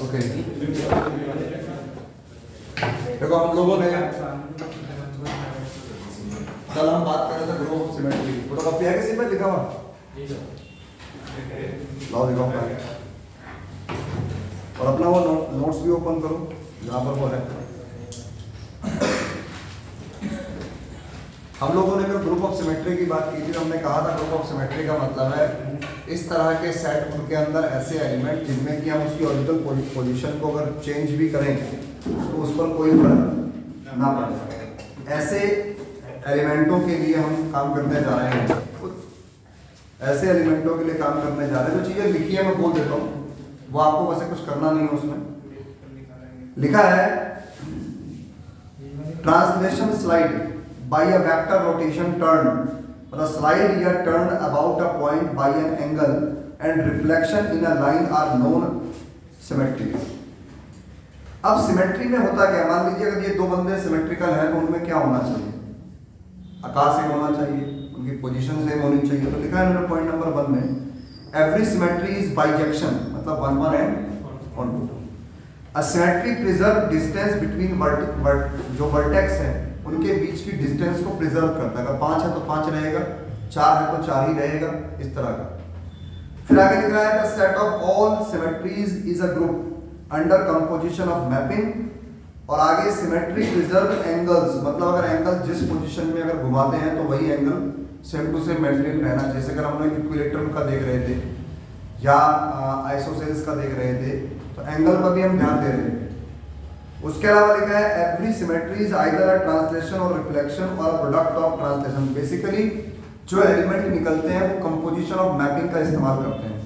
Okay, देखो हम लोगों ने कल हम बात कर रहे थे ग्रुप ऑफ सिमेट्री। फोटोकॉपी है किसी पे लिखा हुआ? लाओ दिखाओ। और अपना वो नोट्स भी ओपन करो जहाँ पर वो है। हम लोगों ने जब ग्रुप ऑफ सिमेट्री की बात की थी, हमने कहा था ग्रुप ऑफ सिमेट्री का मतलब है इस तरह के सेट के अंदर ऐसे एलिमेंट जिनमें कि हम उसकी ओरिजिनल पोजीशन को अगर चेंज भी करें तो उस पर कोई फर्क ना पड़े। ऐसे एलिमेंटों के लिए हम काम करने जा रहे हैं, ऐसे एलिमेंटों के लिए काम करने जा रहे हैं। जो चीज़ें लिखी है मैं बोल देता हूँ, वो आपको वैसे कुछ करना नहीं है। उसमें लिखा है translation slide bye a vector rotation turn, the slide या turn about a point by an angle and reflection in a line are known symmetries। अब सिमेट्री में होता क्या? मान लीजिए अगर ये दो बंदे सिमेट्रिकल हैं तो उनमें क्या होना चाहिए? आकार सेम होना चाहिए, उनकी पोजीशन सेम होनी चाहिए। तो लिखा है उन्होंने पॉइंट नंबर 1 में एवरी सिमेट्री इज बाइजेक्शन, मतलब 1 1 and 1 2। A symmetry preserve distance between जो वर्टेक्स है उनके बीच की डिस्टेंस को प्रिजर्व करता है। अगर 5 है तो 5 रहेगा, 4 है तो 4 ही रहेगा, इस तरह का। फिर आगे लिख रहा है the set of all symmetries is a group under composition of mapping. और आगे सिमेट्री प्रिजर्व एंगल्स, मतलब अगर एंगल जिस पोजीशन में अगर घुमाते हैं तो वही angle same to same maintain रहना। जैसे अगर हम लोग इक्विलेटरल का देख रहे थे या आइसोसेल्स का देख रहे थे तो एंगल पर भी हम ध्यान दे रहे थे। उसके अलावा लिखा है every symmetry is either a translation और रिफ्लेक्शन और प्रोडक्ट ऑफ ट्रांसलेशन। बेसिकली जो एलिमेंट निकलते हैं वो कंपोजिशन ऑफ मैपिंग का इस्तेमाल करते हैं।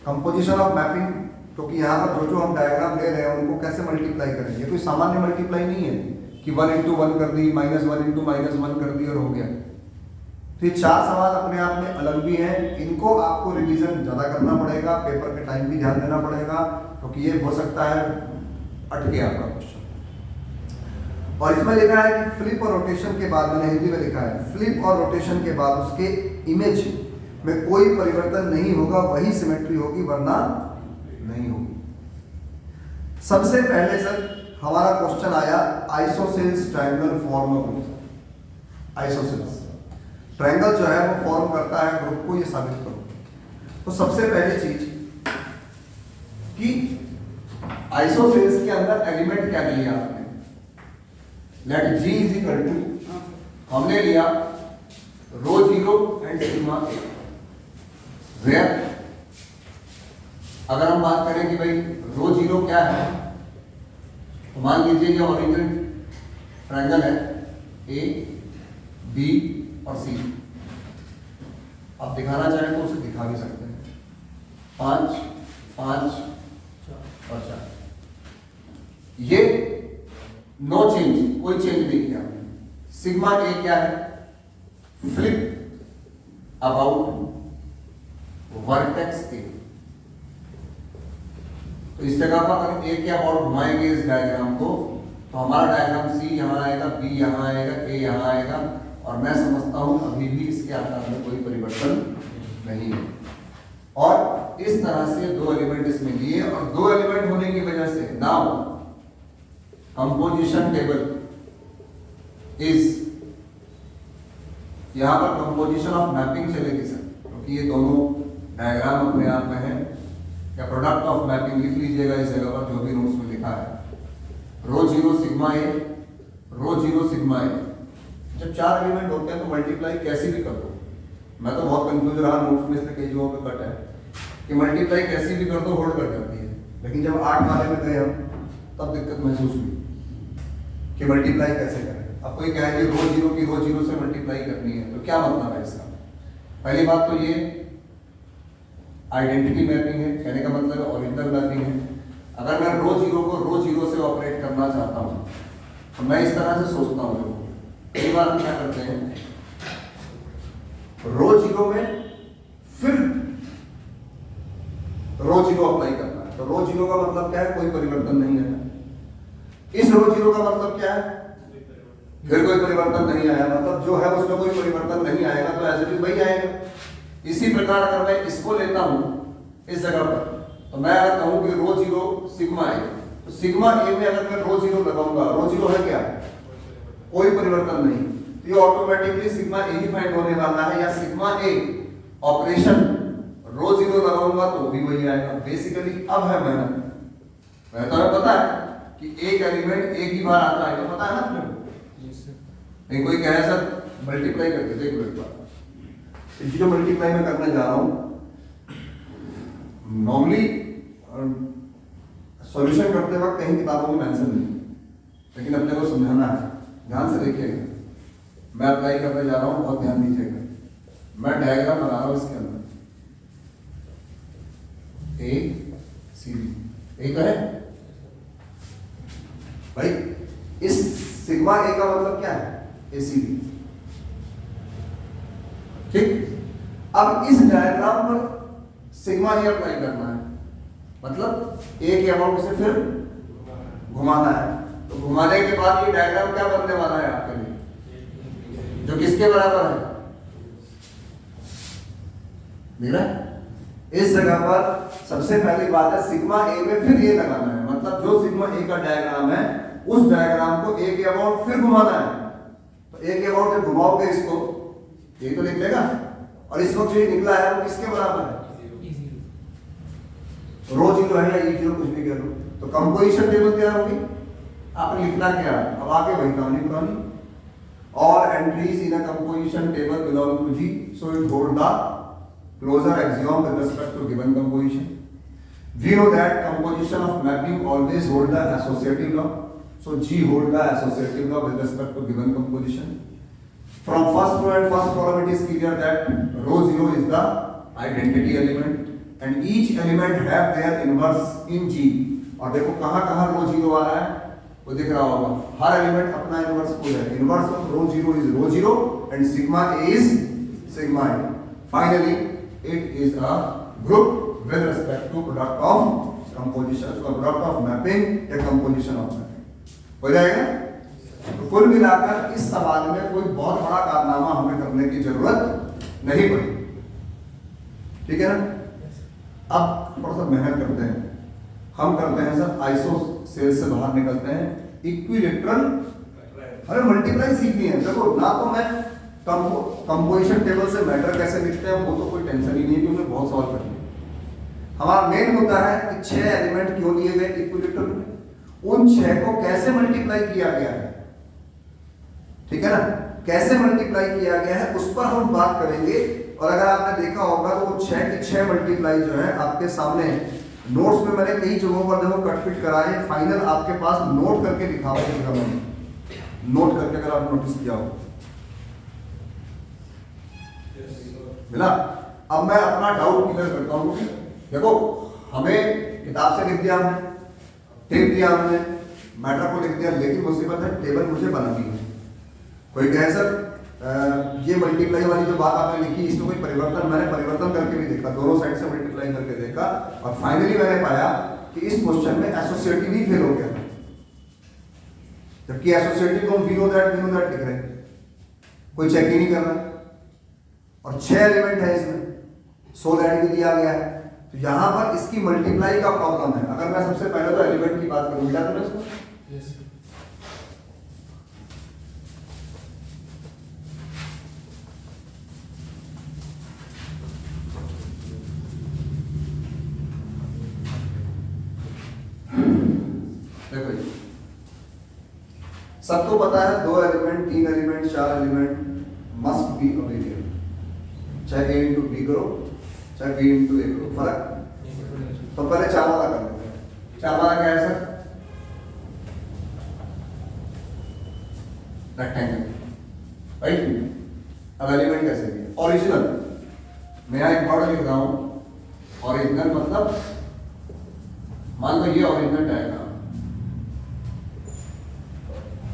कंपोजिशन ऑफ मैपिंग, क्योंकि यहाँ पर जो हम डायग्राम ले रहे हैं उनको कैसे मल्टीप्लाई करें, ये कोई सामान्य मल्टीप्लाई नहीं है कि 1 × 1 कर दी, -1 × -1 कर दी और हो गया। तो ये 4 सवाल अपने आप में अलग भी हैं, इनको आपको रिवीजन ज़्यादा करना पड़ेगा, पेपर के टाइम भी ध्यान देना पड़ेगा, क्योंकि ये हो सकता है अटके आपका क्वेश्चन। और इसमें लिखा है कि फ्लिप और रोटेशन के बाद, मैंने हिंदी में लिखा है फ्लिप और रोटेशन के बाद उसके इमेज में कोई परिवर्तन नहीं होगा, वही सिमेट्री होगी वरना नहीं होगी। सबसे पहले सर हमारा क्वेश्चन आया isosceles triangle form group. Isosceles triangle जो है वो फॉर्म करता है ग्रुप को, ये साबित करो। तो सबसे पहली चीज कि आइसोसेल्स के अंदर एलिमेंट क्या लिया आपने? Let G is equal to, हमने लिया ρ0 एंड सिग्मा A। वेयर अगर हम बात करें कि भाई ρ0 क्या है, तो मान लीजिए ये ओरिजिनल ट्रायंगल है A, B और C। आप दिखाना चाहें तो उसे दिखा भी सकते हैं। 5 5 और 4, ये नो चेंज, कोई चेंज नहीं किया। सिग्मा ए क्या है? फ्लिप अबाउट वर्टेक्स ए। तो इस जगह पर अगर ए के अबाउट घुमाएंगे इस डायग्राम को तो हमारा डायग्राम सी यहाँ आएगा, बी यहाँ आएगा, ए यहाँ आएगा, और मैं समझता हूं अभी भी इसके आकार में कोई परिवर्तन नहीं है। और इस तरह से 2 एलिमेंट इसमें लिए, और 2 एलिमेंट होने की वजह से नाउ कंपोजिशन टेबल इज, यहां पर कंपोजिशन ऑफ मैपिंग चलेगी सर, क्योंकि ये दोनों डायग्राम अपने आप में है। या प्रोडक्ट ऑफ मैपिंग लिख लीजिएगा इस जगह पर, जो भी नोट्स में लिखा है। ρ0 सिग्मा ए, ρ0 सिग्मा ए। जब 4 एलिमेंट होते हैं तो मल्टीप्लाई कैसे भी कर दो। मैं तो बहुत कंफ्यूज रहा नोट्स में, इसलिए कई जगहों पे कट है कि मल्टीप्लाई कैसे भी कर दो होल्ड कर जाती है। लेकिन जब 8 वाले में गए हम तब दिक्कत महसूस हुई कि मल्टीप्लाई कैसे करें। अब कोई कहे कि ρ0 की ρ0 से मल्टीप्लाई करनी है, तो क्या मतलब है इसका? पहली बात तो ये आइडेंटिटी मैपिंग है, कहने का मतलब है ओरिजिनल मैपिंग है। अगर मैं ρ0 को ρ0 से ऑपरेट करना चाहता हूँ तो मैं इस तरह से सोचता हूँ। कई बार हम क्या करते हैं, ρ0 में फिर ρ0 अप्लाई करना है, तो ρ0 का मतलब क्या है? कोई परिवर्तन नहीं है। इस ρ0 का मतलब क्या है? फिर कोई परिवर्तन नहीं आया, मतलब जो है उसमें कोई परिवर्तन नहीं आएगा, तो एज इट इज वही आएगा। इसी प्रकार अगर मैं इसको लेता हूं इस जगह पर, तो तो मैं अगर कहूं कि रो जीरो सिग्मा ए, तो सिग्मा ए में अगर मैं रो जीरो लगाऊंगा, रो जीरो है क्या, कोई परिवर्तन नहीं, तो ये ऑटोमेटिकली सिग्मा ए ही फाइंड होने वाला है, या सिग्मा ए ऑपरेशन रो जीरो लगाऊंगा तो भी वही आएगा। बेसिकली अब है मेहनत, मैं तो हमें पता है कि एक एलिमेंट एक ही बार आता है, तो पता है ना आपने, नहीं कोई कहे सर मल्टीप्लाई करके देख लो एक बार, जो मल्टीप्लाई मैं करने जा रहा हूं नॉर्मली सॉल्यूशन करते वक्त कहीं किताबों में मेंशन नहीं, लेकिन अपने को समझाना है, ध्यान से देखिएगा, मैं अप्लाई करने जा रहा हूं, बहुत ध्यान दीजिएगा। मैं डायग्राम बना रहा हूं इसके अंदर, ए सी बी, एक है भाई, इस सिग्मा ए का मतलब क्या है, ए सी बी, ठीक। अब इस डायग्राम पर सिग्मा ए अप्लाई करना है, मतलब ए के अमाउंट से फिर घुमाना है, तो घुमाने के बाद ये डायग्राम क्या बनने वाला है आपके लिए, जो किसके बराबर है, मेरा। इस जगह पर सबसे पहली बात है सिग्मा ए में फिर ए लगाना है, मतलब जो सिग्मा ए का डायग्राम है उस डायग्राम को ए के अबाउट फिर घुमाना है, तो ए के अबाउट जब घुमाओगे इसको ये तो निकलेगा, और इस वक्त जो ये निकला है वो किसके बराबर है, रो जीरो है या ई जीरो, कुछ भी कह लो, तो कंपोजिशन टेबल तैयार होगी। आपने लिखना क्या, अब आगे वही कहानी पुरानी, और entries in a composition table belong to G, so it hold the closure axiom with respect to given composition. We know that composition of mapping always hold the associative law, so G hold the associative law with respect to given composition. From first row and first column it is clear that row 0 is the identity element and each element have their inverse in G. और देखो कहाँ कहाँ रो zero आ रहा है वो दिख रहा होगा, हर एलिमेंट अपना इनवर्स खुद है, inverse of rho zero is rho zero and sigma A is sigma A. Finally it is a group with respect to product of composition, so product of mapping या composition of mapping हो जाएगा। तो कुल मिलाकर इस सवाल में कोई बहुत बड़ा कारनामा हमें करने की जरूरत नहीं पड़ी, ठीक है ना। अब थोड़ा सा मेहनत करते हैं, हम करते हैं सर आइसो सेल से बाहर निकलते हैं, इक्विलेटरल, हमें मल्टीप्लाई सीखनी है। देखो ना तो मैं कंपोजिशन टेबल से मैटर कैसे लिखते हैं वो तो कोई टेंशन ही नहीं है, क्योंकि बहुत सॉल्व करनी है। हमारा मेन मुद्दा है कि 6 एलिमेंट क्यों लिए गए इक्विलेटरल में, उन 6 को कैसे मल्टीप्लाई किया गया है, ठीक है ना, कैसे मल्टीप्लाई किया गया है उस पर हम बात करेंगे। और अगर आपने देखा होगा तो वो 6 की 6 मल्टीप्लाई जो है आपके सामने नोट्स में मैंने कई जगहों पर देखो कट फिट कराए, फाइनल आपके पास नोट करके लिखा हुआ है, नोट करके अगर आप नोटिस किया हो मिला। अब मैं अपना डाउट क्लियर करता हूं, देखो हमें किताब से लिख दिया हमने, टिप दिया हमने, मैटर को लिख दिया, लेकिन मुसीबत है टेबल मुझे बनानी है। कोई कहे सर ये मल्टीप्लाई वाली जो बात आपने लिखी इसमें कोई परिवर्तन, मैंने परिवर्तन करके भी देखा, दोनों साइड से मल्टीप्लाई करके देखा और फाइनली मैंने पाया कि इस क्वेश्चन में एसोसिएटिव ही फेल हो गया, जबकि एसोसिएटिव को हम वी नो दैट लिख रहे हैं, कोई चेक ही नहीं कर रहा। और 6 एलिमेंट है इसमें, 100 दैट भी दिया गया है, तो यहां पर इसकी मल्टीप्लाई का प्रॉब्लम है। अगर मैं सबसे पहले तो एलिमेंट की बात करूं, क्या करूं इसको, देखो सबको पता है 2 element, 3 element, 4 element must be available, चाहे a इंटू बी करो चाहे b इंटू a करो, फर्क। तो पहले 4 वाला कर लेते हैं। 4 वाला क्या है सर, रेक्टेंगल, राइट। अब एलिमेंट कैसे दिए, ओरिजिनल, मैं यहाँ एक वर्ड लिख रहा हूँ, ओरिजिनल मतलब मान लो ये ओरिजिनल डायग्राम,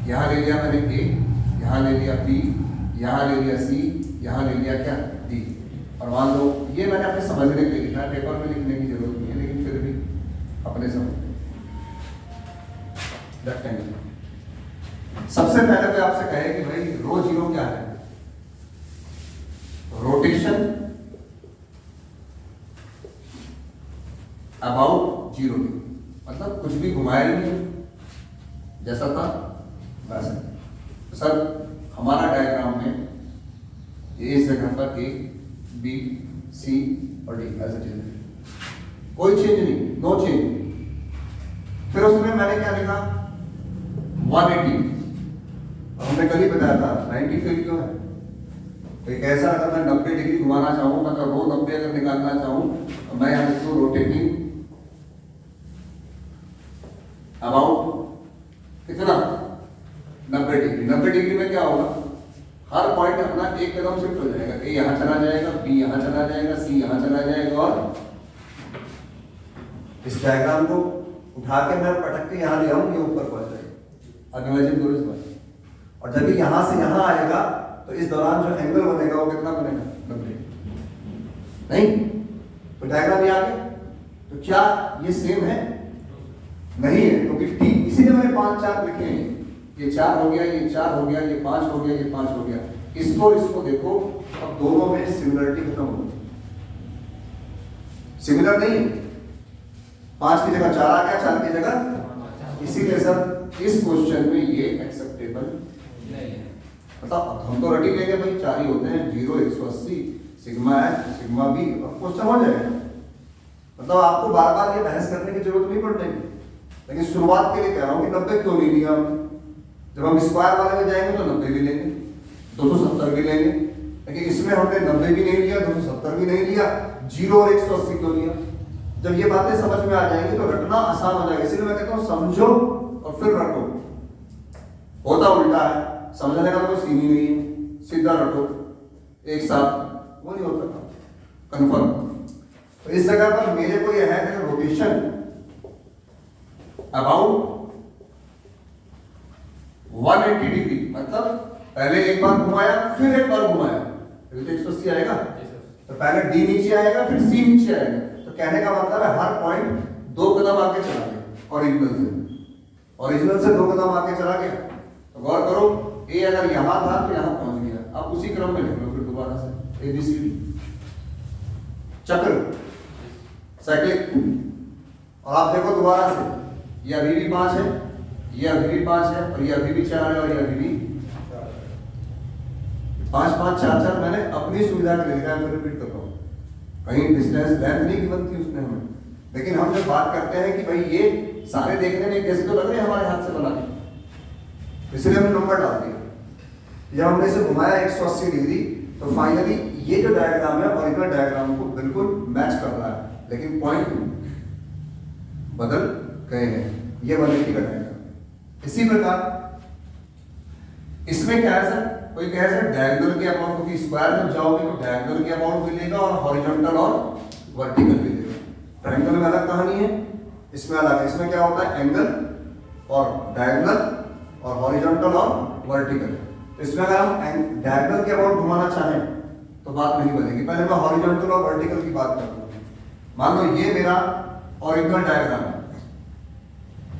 यहाँ ले लिया मैंने a, यहाँ ले लिया b, यहाँ ले लिया c, यहाँ ले लिया क्या d, और मान लो ये मैंने अपने समझने के लिए लिखा है, पेपर में लिखने की जरूरत नहीं है, लेकिन फिर भी अपने समझ। सबसे पहले तो आपसे कहे कि भाई रो जीरो क्या है, रोटेशन अबाउट 0 डिग्री, मतलब कुछ भी घुमाया ही नहीं, जैसा था वैसा। तो सर हमारा डायग्राम में ये इस जगह पर ए बी सी और डी ऐसे चीज है, कोई चेंज नहीं, नो चेंज। फिर उसमें मैंने क्या लिखा 180, और हमने कल ही बताया था 90 फेल क्यों है। तो एक ऐसा अगर मैं 90 डिग्री घुमाना चाहूँ, मतलब रो 90 अगर निकालना चाहूँ तो मैं यहाँ लिखूँ रोटेटिंग अबाउट कितना 90 डिग्री। 90 डिग्री में क्या होगा, हर पॉइंट अपना एक कदम शिफ्ट हो जाएगा, ए यहाँ चला जाएगा, बी यहाँ चला जाएगा, सी यहाँ चला जाएगा, और इस डायग्राम को उठा के मैं पटक के यहाँ ले आऊँ, ये ऊपर पहुंच जाएगा। अनइमेजिन दूर इस बार। और जब ये यहाँ से यहाँ आएगा तो इस दौरान जो एंगल बनेगा वो कितना बनेगा 90 नहीं। तो डायग्राम ये आ गया। तो क्या ये सेम है? नहीं है, क्योंकि टी इसीलिए मैंने 5 4 लिखे हैं। ये 4 हो गया, ये 4 हो गया, ये 5 हो गया, ये 5 हो गया। इसको देखो, अब दोनों में सिमिलरिटी खत्म हो गई, सिमिलर नहीं है। 5 की जगह 4 आ गया, 4 की जगह, इसीलिए सर इस क्वेश्चन में ये एक्सेप्टेबल नहीं है। मतलब हम तो रटी लेंगे भाई, 4 ही होते हैं, 0 180 सिग्मा एच सिग्मा बी, अब क्वेश्चन हो जाएगा। मतलब आपको बार बार ये बहस करने की जरूरत नहीं पड़ेगी, लेकिन शुरुआत के लिए कह रहा हूँ कि 90 क्यों नहीं लिया हम। जब हम स्क्वायर वाले में जाएंगे तो 90 भी लेंगे, 270 भी लेंगे, लेकिन इसमें हमने 90 भी नहीं लिया, 270 भी नहीं लिया, 0 और 180 क्यों लिया। जब ये बातें समझ में आ जाएंगी तो रटना आसान हो जाएगा। इसीलिए मैं कहता हूँ समझो और फिर रटो। होता उल्टा है, समझने का तो कोई सीन ही नहीं है, सीधा रटो एक साथ, वो नहीं होता कंफर्म। तो इस जगह पर मेरे को यह है कि रोटेशन अबाउट 180 डिग्री, मतलब पहले एक बार घुमाया फिर एक बार घुमाया, फिर तो 180 आएगा। तो पहले डी नीचे आएगा फिर सी नीचे आएगा। तो कहने का मतलब है हर पॉइंट 2 कदम आगे चला गया ओरिजिनल से 2 कदम आगे चला गया। तो गौर करो, ए अगर यहां था तो यहां पहुंच गया। आप उसी क्रम में लिख लो फिर दोबारा से, ए बी सी डी चक्र साइक्लिक। और आप देखो दोबारा से, ये अभी भी 5 है, ये अभी भी 5 है, और ये अभी भी 4 है, और ये अभी भी 5 5 4 4 मैंने अपनी सुविधा के लिए लिखा है। मैं रिपीट करता हूँ, कहीं डिस्टेंस लेंथ नहीं गिवन थी उसने हमें, लेकिन हम जब बात करते हैं कि भाई ये सारे देखने में कैसे तो लग रहे हैं हमारे हाथ से बना के, इसलिए हमने नंबर डाल दिया। जब हमने इसे घुमाया 180 डिग्री, तो फाइनली ये जो डायग्राम है ओरिजिनल डायग्राम को बिल्कुल मैच कर रहा है, लेकिन पॉइंट बदल गए हैं। ये बने की डायग्राम। इसी प्रकार इसमें क्या है सर, कोई कहे सर डायगोनल के अबाउट, क्योंकि स्क्वायर में जाओगे तो डायगोनल के अबाउट मिलेगा और हॉरिजॉन्टल और वर्टिकल मिलेगा। ट्रायंगल में अलग कहानी है, इसमें अलग है। इसमें क्या होता है एंगल और डायगोनल और हॉरिजॉन्टल और वर्टिकल। तो इसमें अगर हम डायगोनल के अबाउट घुमाना चाहें तो बात नहीं बनेगी। पहले मैं हॉरिजॉन्टल और वर्टिकल की बात कर लूँ। मान लो ये मेरा ओरिजिनल डायग्राम है,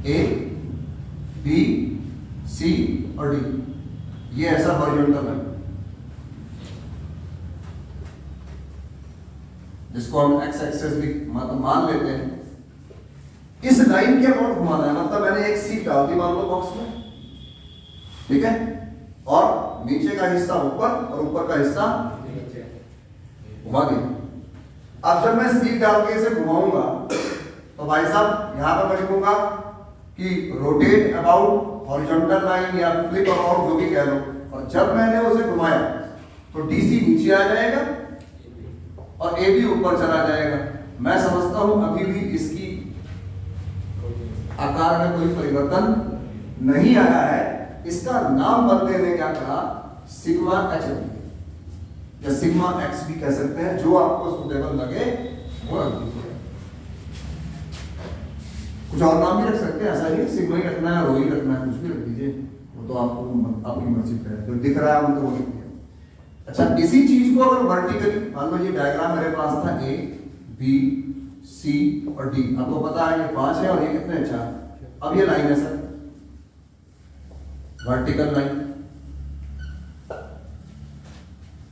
ए बी सी और डी, ये ऐसा हॉरिजॉन्टल है जिसको हम एक्स एक्सेस भी मान लेते हैं। इस लाइन के अबाउट घुमाना है, मतलब मैंने एक सीट डाल दी मान लो बॉक्स में, ठीक है, और नीचे का हिस्सा ऊपर और ऊपर का हिस्सा घुमा दिया। अब जब मैं सीट डाल के इसे घुमाऊंगा तो भाई साहब यहां पर मैं लिखूंगा कि रोटेट अबाउट हॉरिजॉन्टल लाइन या फ्लिप अबाउट, जो भी कह लो। और जब मैंने उसे घुमाया तो डीसी नीचे आ जाएगा और ए बी ऊपर चला जाएगा। मैं समझता हूं अभी भी इसकी आकार में कोई परिवर्तन नहीं आया है। इसका नाम बदलने ने क्या कहा, सिग्मा एच या सिग्मा एक्स भी कह सकते हैं, जो आपको सुटेबल लगे वो रख दीजिए। कुछ और नाम भी रख सकते हैं, ऐसा नहीं सिग्मा ही रखना है, रो ही रखना है, कुछ भी रख दीजिए, वो तो आपको आपकी मर्जी पे है। जो दिख रहा है उनको वो लिख दिया। अच्छा, इसी चीज को अगर वर्टिकली मान लो, ये डायग्राम मेरे पास था ए बी सी और डी, आपको पता है ये 5 है और ये कितने हैं 4। अब ये लाइन है सर वर्टिकल लाइन।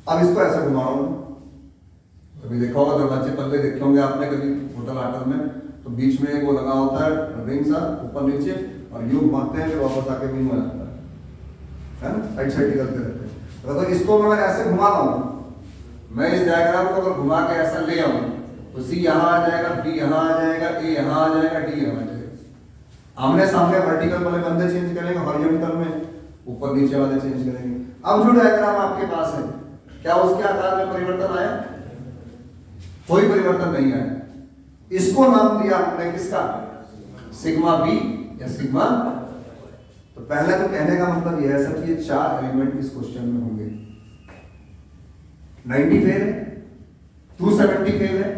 अब इसको ऐसे घुमा रहा हूं, कभी देखा होगा दरवाजे पल्ले देखे होंगे आपने कभी होटल आटल में, तो बीच में एक वो लगा होता है रिंग सा ऊपर नीचे, और यूं घुमाते हैं फिर वापस आके विंग में जाता है ना, साइड साइड निकलते रहते हैं। तो इसको मैं ऐसे घुमाता हूँ, मैं इस डायग्राम को अगर घुमा के ऐसा ले आऊँ तो सी यहाँ आ जाएगा, बी यहाँ आ जाएगा, ए यहाँ आ जाएगा, डी यहाँ आ जाएगा। आमने सामने वर्टिकल वाले बंदे चेंज करेंगे, हॉरिजॉन्टल में ऊपर नीचे वाले चेंज करेंगे। अब जो डायग्राम आपके पास है, क्या उसके आकार में परिवर्तन आया? कोई परिवर्तन नहीं आया। इसको नाम दिया हमने किसका? सिग्मा बी या सिग्मा। तो पहले तो कहने का मतलब यह है सर कि ये 4 एलिमेंट इस क्वेश्चन में होंगे। 90 फेल है, 270 फेल है,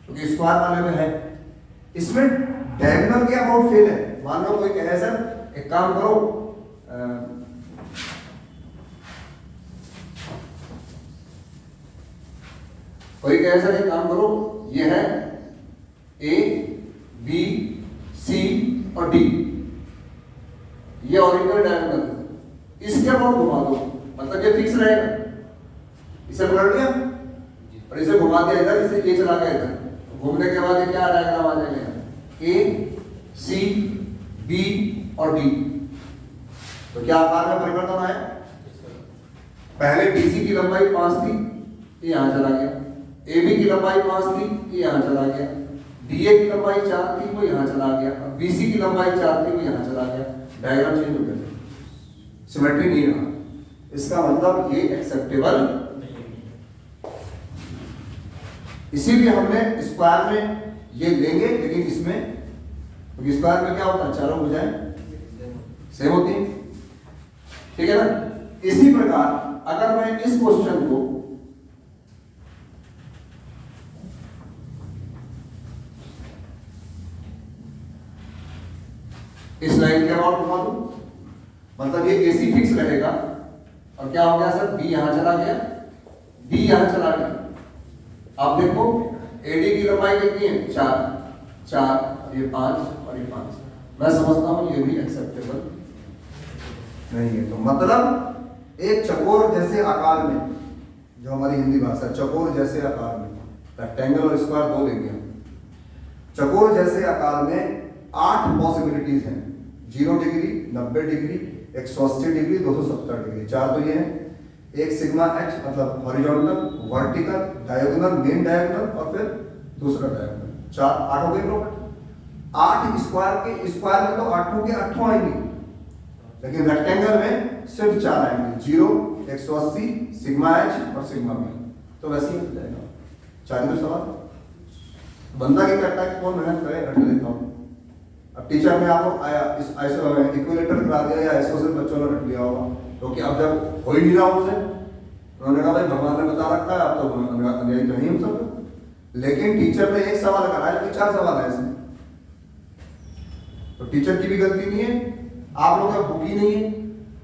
क्योंकि स्क्वायर वाले में है। इसमें डायगोनल के अबाउट फेल है। मान लो कोई कहे सर एक काम करो, कोई कहे सर एक काम करो, ये है ए बी सी और डी, ये ऑरिजिनल डायगोनल है, इसके अबाउट घुमा दो, मतलब ये फिक्स रहेगा। इसे पकड़ लिया और इसे घुमा दिया इधर, इसे ये चला गया इधर, घूमने के बाद ये क्या डायग्राम आ जाएगा? ए सी बी और डी। तो क्या आकार में परिवर्तन आया? पहले बीसी की लंबाई 5 थी, ये यहां चला गया। AB की लंबाई 5 थी, ये यहां चला गया। DA की लंबाई 4 थी, वो यहां चला गया। और BC की लंबाई 4 थी, वो यहां चला गया। डायग्राम चेंज हो गया, सिमेट्री नहीं रहा। इसका मतलब ये एक्सेप्टेबल। इसीलिए हमने स्क्वायर में ये लेंगे, लेकिन इसमें क्योंकि स्क्वायर में क्या होता है, चारों भुजाएं सेम होती हैं, ठीक है ना। इसी प्रकार अगर मैं इस क्वेश्चन को इस लाइन के अबाउट घुमा दूं, मतलब ये AC फिक्स रहेगा। और क्या हो गया सर, B यहां चला गया, D यहां चला गया। अब देखो AD की लंबाई कितनी है? 4, ये 5 और ये 5। मैं समझता हूं ये भी एक्सेप्टेबल नहीं है। तो मतलब एक चकोर जैसे आकार में, जो हमारी हिंदी भाषा, चकोर जैसे आकार में, रेक्टेंगल और स्क्वायर 2 लेंगे हम। चकोर जैसे आकार में 8 पॉसिबिलिटीज हैं, 0 डिग्री, 90 डिग्री, 180 डिग्री, 270 डिग्री। 4 तो ये हैं, एक सिग्मा एक्स मतलब horizontal, vertical, diagonal, main diagonal और फिर दूसरा डायगोनल। 8 हो गए प्रॉपर्टी। 8 स्क्वायर में तो 8 के 8 आएंगे, लेकिन रेक्टेंगल में सिर्फ 4 आएंगे, 0, 180, सिग्मा एच और सिग्मा बी। तो वैसे ही हो जाएगा। 4 तो सवाल बंदा क्या करता है कि कौन मेहनत करे, रट लेता हूँ। अब टीचर ने आपको आया इस इक्विलेटर करा दिया या ऐसो से बच्चों ने रट लिया होगा, क्योंकि अब जब हो ही नहीं रहा उनसे, उन्होंने कहा भाई भगवान ने बता रखा है, अब तो अन्यायी तो नहीं हम सब। लेकिन टीचर ने एक सवाल कराया, लेकिन 4 सवाल है इसमें, तो टीचर की भी गलती नहीं है, आप लोगों का बुक ही नहीं है,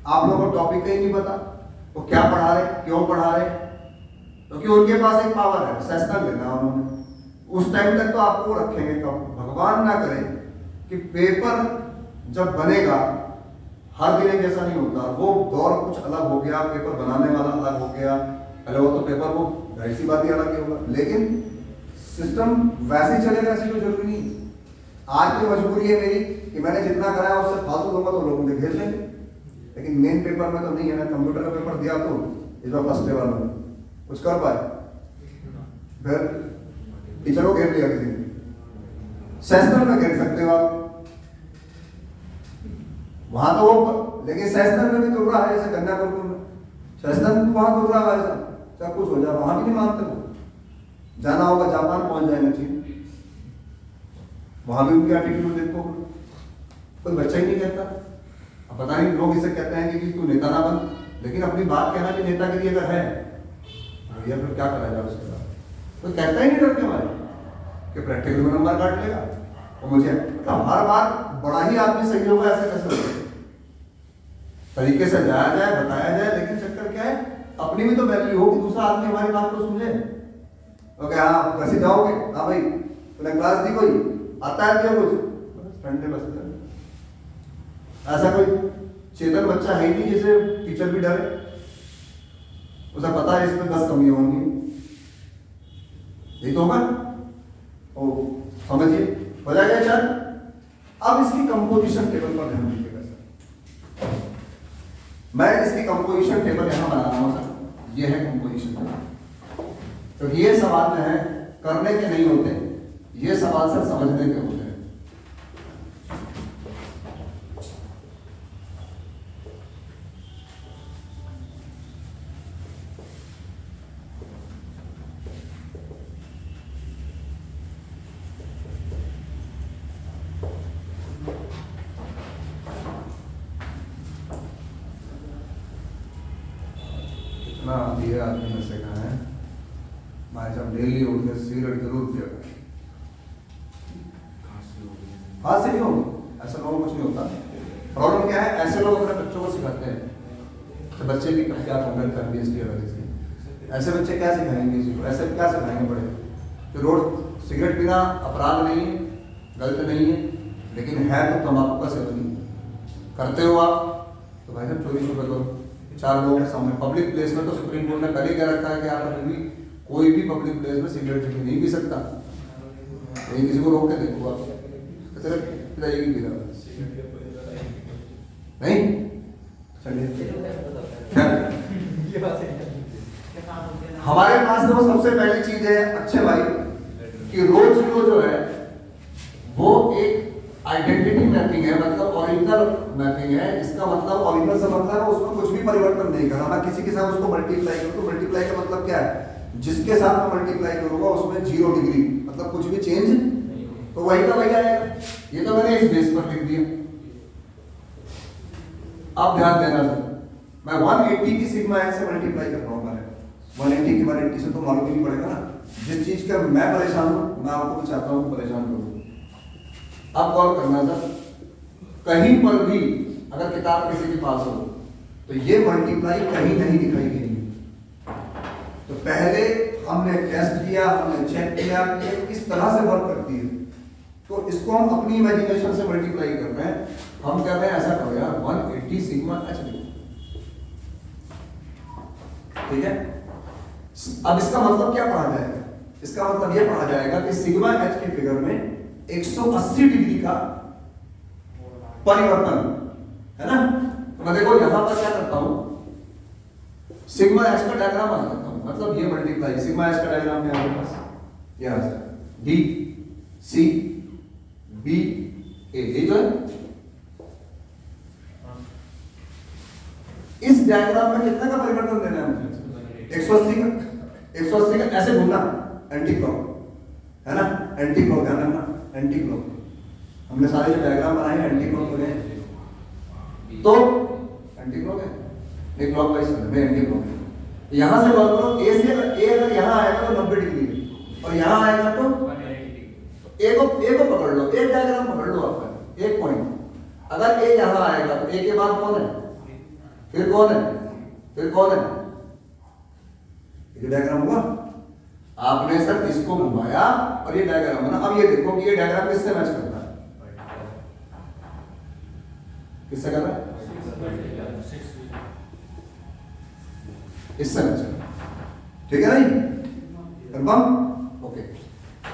आप लोगों को टॉपिक का ही नहीं पता, वो क्या पढ़ा रहे, क्यों पढ़ा रहे। क्योंकि उनके पास एक पावर है, सेशन लेना उन्होंने, उस टाइम तक तो आपको रखेंगे। कब भगवान ना करे कि पेपर जब बनेगा, हर दिन एक जैसा नहीं होता, वो दौर कुछ अलग हो गया, पेपर बनाने वाला अलग हो गया, पहले वो तो पेपर वो जाहिर सी बात ही अलग ही होगा, लेकिन सिस्टम वैसे ही चलेगा, ऐसी कोई जरूरी नहीं। आज की मजबूरी है मेरी कि मैंने जितना कराया उससे फालतू दूंगा तो लोग मुझे घेर लेंगे, लेकिन मेन पेपर में तो नहीं है ना। कंप्यूटर का पेपर दिया तो इस बार फर्स्ट लेवल में कुछ कर पाए, फिर टीचर को घेर लिया किसी ने। सेशनल में घेर सकते हो आप, वहां तो वो, लेकिन सेशनल में भी तो रहा है, जैसे कन्या गुरुकुल में सेशनल में वहां तो रहा है, सब कुछ हो जाए, वहां भी नहीं मानते वो। जाना होगा जापान, पहुंच जाएंगे चीन, वहां भी उनके एटीट्यूड देखो, कोई बच्चा ही नहीं कहता। अब पता नहीं लोग इसे कहते हैं कि तू नेता ना बन, लेकिन अपनी बात कहना कि नेतागिरी अगर है भैया फिर क्या करा जाए उसके बाद। कोई कहता ही नहीं डर के हमारे कि प्रैक्टिकल में नंबर काट लेगा, और मुझे हर बार बड़ा ही आदमी सही होगा ऐसे कैसे होगा। तरीके से जाया जाए, बताया जाए, लेकिन चक्कर क्या है, अपनी भी तो वैल्यू हो कि दूसरा आदमी हमारी बात को समझे। ओके हाँ कैसे जाओगे, हाँ भाई तूने क्लास दी, कोई आता है क्या कुछ, ठंडे बसते ऐसा कोई चेतन बच्चा है ही नहीं जिसे टीचर भी डरे, उसे पता है इसमें 10 कमियां होंगी, यही तो होगा। ओ समझिए हो जाएगा सर। अब इसकी कंपोजिशन टेबल पर ध्यान दीजिएगा सर, मैं इसकी कंपोजिशन टेबल यहां बना रहा हूं सर, ये है कंपोजिशन टेबल। तो ये सवाल जो है करने के नहीं होते, ये सवाल सर समझने के होते हैं। इतना दिया आदमी ने सीखा है, भाई साहब डेली उठ के सिगरेट जरूर पिया करें। हाथ से नहीं होगा, ऐसा लोगों को कुछ नहीं होता। प्रॉब्लम क्या है, ऐसे लोग अपने बच्चों को सिखाते हैं तो बच्चे भी क्या कंपेयर कर दिए इसकी वजह से। ऐसे बच्चे क्या सिखाएंगे किसी को, ऐसे क्या सिखाएंगे बड़े कि रोड सिगरेट पीना अपराध नहीं है, गलत नहीं है, लेकिन है तो तंबाकू का सेवन करते हो आप तो भाई साहब चोरी शुरू करो 4 लोगों के सामने। पब्लिक प्लेस में तो सुप्रीम कोर्ट ने पहले क्या रखा है कि आप कभी कोई भी पब्लिक प्लेस में सिगरेट नहीं पी सकता। कहीं किसी को रोक के देखो आप, सिर्फ पिताजी की पी रहा नहीं। हमारे पास तो सबसे पहली चीज है अच्छे भाई कि रोज जो है वो एक आइडेंटिटी मैपिंग है, मतलब ओरिजिनल मैपिंग है। इसका मतलब ओरिजिनल से मतलब है उसमें कुछ भी परिवर्तन नहीं करना। मैं किसी के साथ उसको मल्टीप्लाई करूँ तो मल्टीप्लाई का मतलब क्या है, जिसके साथ मैं मल्टीप्लाई करूंगा उसमें 0 डिग्री, मतलब कुछ भी चेंज तो वही का वही आएगा। ये तो मैंने इस बेस पर लिख दिया। अब ध्यान देना सर, मैं 180 की सिग्मा एच से मल्टीप्लाई कर रहा हूँ। मैंने 180 की 180 से तो मालूम ही नहीं पड़ेगा ना। जिस चीज का मैं परेशान हूँ मैं आपको चाहता हूँ परेशान करूँ। अब कॉल करना सर, कहीं पर भी अगर किताब किसी के पास हो तो ये मल्टीप्लाई कहीं नहीं दिखाई गई है। तो पहले हमने टेस्ट किया, हमने चेक किया कि ये किस तरह से वर्क करती है, तो इसको हम अपनी इमेजिनेशन से मल्टीप्लाई कर रहे हैं। हम कह रहे हैं ऐसा करो यार 180 सिग्मा एच लिखो, ठीक है। अब इसका मतलब क्या पढ़ा जाएगा, इसका मतलब ये पढ़ा जाएगा कि सिग्मा एच की फिगर में 180 डिग्री का परिवर्तन है ना। तो मैं देखो यहां पर क्या करता हूं, सिग्मा एच का डायग्राम बना देता हूं, मतलब ये मल्टीप्लाई सिग्मा एच का डायग्राम है आपके पास यहां से डी सी बी ए, ये जो है इस डायग्राम में कितना का परिवर्तन देना है मुझे, 180 का ऐसे घूमना, एंटी क्लॉक है ना, एंटी क्लॉक ध्यान रखना, एंटी क्लॉक। हमने सारे जो डायग्राम बनाए हैं एंटी क्लॉक बने हैं, तो एंटी क्लॉक है, एक क्लॉक वाइज में एंटी क्लॉक है। यहां से बात करो ए से, ए अगर यहां आएगा तो 90 डिग्री और यहां आएगा तो ए को पकड़ लो, एक डायग्राम पकड़ लो आपका, एक पॉइंट। अगर ए यहां आएगा तो ए के बाद कौन है, फिर कौन है, फिर कौन है, ये डायग्राम हुआ। आपने सर इसको घुमाया और ये डायग्राम बना। अब ये देखो कि ये डायग्राम किससे मैच करता है, किससे कर रहा है, इससे मैच करता है, ठीक है नहीं, कंफर्म, ओके।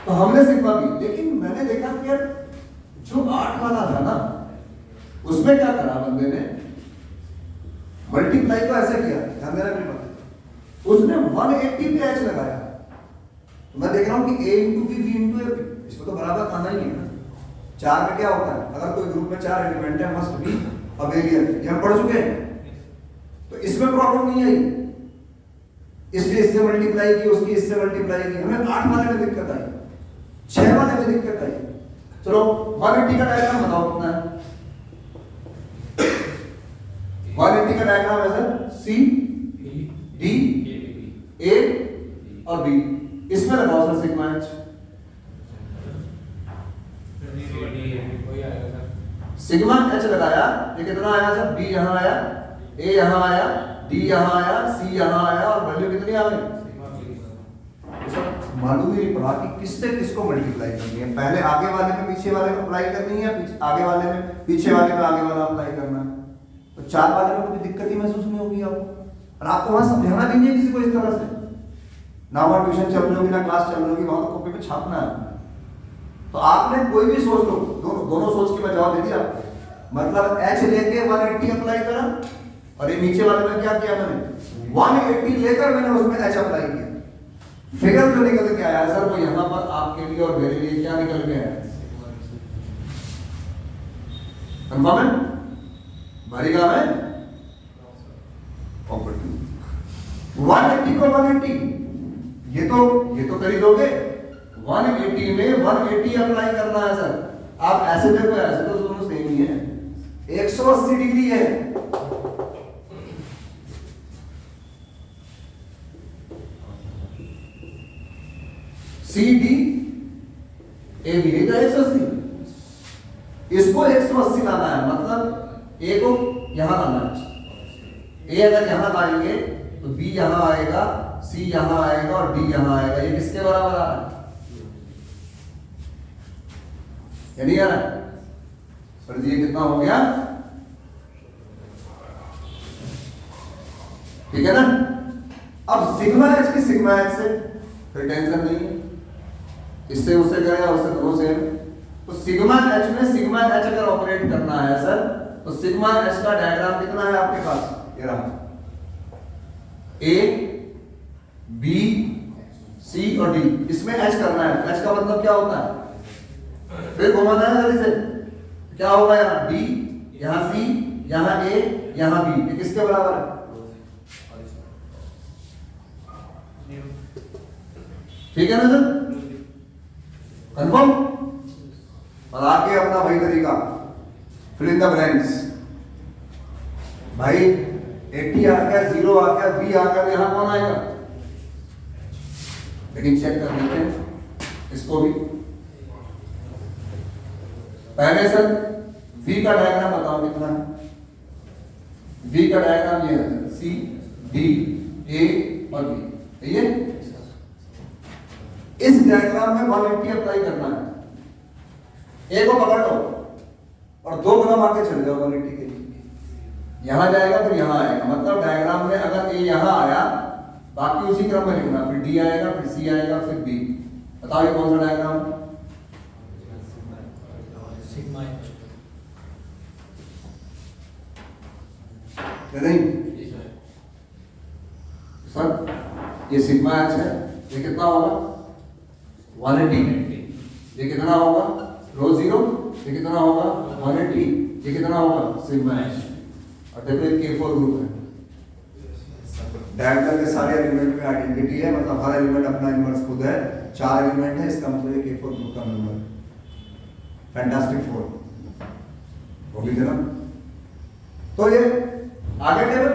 तो हमने सिग्मा भी, लेकिन मैंने देखा कि यार जो 8 वाला था ना उसमें क्या करा बंदे ने, मल्टीप्लाई को ऐसे किया, ध्यान देना मेरी बात, उसने 180 पे एच लगाया। तो मैं देख रहा हूं कि a into b, b into a, इसको तो बराबर आना ही है ना। 4 में क्या होता है, अगर कोई ग्रुप में 4 एलिमेंट है मस्ट बी अबेलियन, ये हम पढ़ चुके हैं, तो इसमें प्रॉब्लम नहीं आई, इसलिए इससे मल्टीप्लाई की, उसकी इससे मल्टीप्लाई की। हमें 8 वाले में दिक्कत आई, 6 वाले में दिक्कत आई। चलो 180 का डायग्राम बताओ कितना है, 180 का डायग्राम है सर सी डी ए और बी, इसमें लगाओ sir sigma H. Sigma H लगाया, ये कितना आया सर, बी यहां आया, ए यहां आया, डी यहां आया, सी यहां आया और वैल्यू कितनी आ गई, मालूम ही नहीं पड़ा कि किससे किसको मल्टीप्लाई करनी है। पहले आगे वाले में पीछे वाले में अप्लाई करनी है, आगे वाले में पीछे वाले में आगे वाला अप्लाई करना है। तो 4 वाले में कोई दिक्कत ही महसूस नहीं होगी आपको, और आपको वहां समझाना भी नहीं है किसी को इस तरह से, ना वहां ट्यूशन चल रही होगी ना क्लास चल रही होगी, वहां तो कॉपी पे छापना है। तो आपने कोई भी सोच लो, दोनों सोच के मैं जवाब दे दिया। मतलब एच लेके 180 अप्लाई करा, और ये नीचे वाले में क्या किया मैंने 180 लेकर मैंने उसमें एच अप्लाई किया। फिगर जो निकल के आया सर वो यहां पर आपके लिए और मेरे लिए क्या निकल के आया? कंफर्म है? भरेगा मैं 180 को 180, ये तो कर ही दोगे। 180 में 180 अप्लाई करना है सर। आप ऐसे देखो, ऐसे तो दोनों सेम ही है, 180 डिग्री है। सी डी ए बी है 180, इसको 180 लाना है, मतलब ए को यहां लाना है। ए अगर यहां लाएंगे तो बी यहां आएगा, सी यहां आएगा और डी यहां आएगा। ये किसके बराबर आ रहा है? ये नहीं आ रहा है सर जी? ये कितना हो गया? ठीक है ना? अब सिग्मा एच की सिग्मा एच से फिर टेंशन नहीं है, इससे उससे करेगा, उससे दोनों सेम। तो सिग्मा एच में सिग्मा एच अगर ऑपरेट करना है सर, तो सिग्मा एच का डायग्राम कितना है आपके पास? ये रहा, ए बी सी और डी, इसमें एच करना है। एच का मतलब क्या होता है? फिर घुमाना है जल्दी से, क्या होगा? यहाँ डी, यहाँ सी, यहाँ ए, यहाँ बी, ये किसके बराबर है? ठीक है ना सर? कंफर्म? और आगे अपना वही तरीका, फिल इन द ब्लैंक्स। भाई 80 आ गया, 0 आ गया, बी आ गया, यहां कौन आएगा? लेकिन चेक कर लेते हैं इसको भी। पहले सर V का डायग्राम बताओ कितना है? V का डायग्राम ये है, C D A और B, ये इस डायग्राम में 180 अप्लाई करना है। ए को पकड़ लो और 2 कदम आगे चल जाओ 180 के, यहां जाएगा फिर यहां आएगा। मतलब डायग्राम में अगर ए यहां आया, बाकी उसी क्रम में लिखना, फिर डी आएगा, फिर सी आएगा, फिर बी। बताओ ये कौन सा डायग्राम? नहीं सर, ये सिग्मा एच है, ये कितना होगा? 180। ये कितना होगा? रो 0। ये कितना होगा? 180। ये कितना होगा? Sigma H. और देखो ये K4 ग्रुप है। डायग्राम के सारे एलिमेंट में आइडेंटिटी है, मतलब हर एलिमेंट अपना इनवर्स खुद है। 4 एलिमेंट है, इसका मतलब ये K4 ग्रुप का मेंबर है। फैंटास्टिक 4 हो गई ना? तो ये आगे टेबल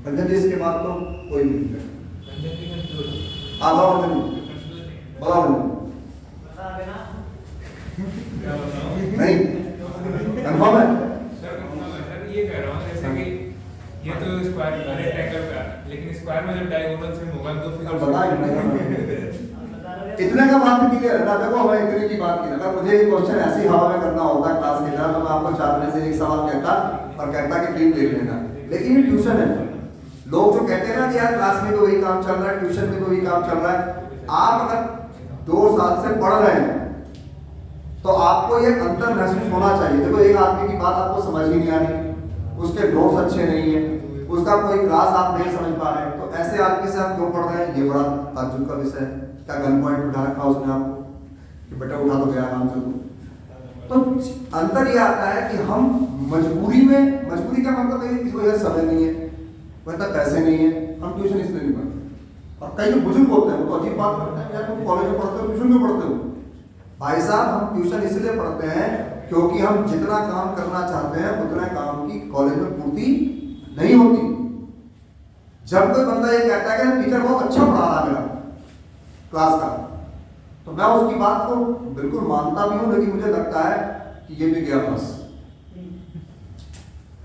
रंजन जी, इसके बाद तो कोई नहीं है। बताओ नहीं कंफर्म है सर? ये कह रहा हूँ जैसे कि ये तो स्क्वायर रेक्टेंगल का, लेकिन स्क्वायर में जब डायगोनल सेम होगा तो फिर इतने का बात क्लियर है ना? देखो हमें इतने की बात की, अगर मुझे ये क्वेश्चन ऐसी हवा में करना होता क्लास के दौरान, तो मैं आपको 4 में से एक सवाल कहता और कहता कि टीम देख लेना। लेकिन ये ट्यूशन है। लोग जो कहते हैं ना कि यार क्लास में तो वही काम चल रहा है, ट्यूशन में तो वही काम चल रहा है, आप अगर 2 साल से पढ़ रहे हैं तो आपको ये अंतर महसूस होना चाहिए। देखो एक आदमी की बात आपको समझ ही नहीं आ रही, उसके नोट्स अच्छे नहीं है, उसका कोई क्लास आप नहीं समझ पा रहे हैं, तो ऐसे आदमी से आप क्यों पढ़ रहे हैं? ये बड़ा ताज्जुब का विषय है। क्या गन पॉइंट उठा रखा उसने आपको कि बेटा उठा तो गया काम से? तो अंतर ये आता है कि हम मजबूरी का मतलब है किसी को यार समय नहीं है, मतलब पैसे नहीं है, हम ट्यूशन इसलिए नहीं पढ़ते। और कई जो बुजुर्ग होते हैं वो तो अजीब बात करते हैं, यार तुम कॉलेज में पढ़ते हो, ट्यूशन में पढ़ते हो। भाई साहब, हम ट्यूशन इसलिए पढ़ते हैं क्योंकि हम जितना काम करना चाहते हैं उतना काम की कॉलेज में पूर्ति नहीं होती। जब कोई बंदा ये कहता है कि टीचर बहुत अच्छा पढ़ा रहा मेरा क्लास का, तो मैं उसकी बात को बिल्कुल मानता भी हूं, लेकिन मुझे लगता है कि ये भी गया फंस।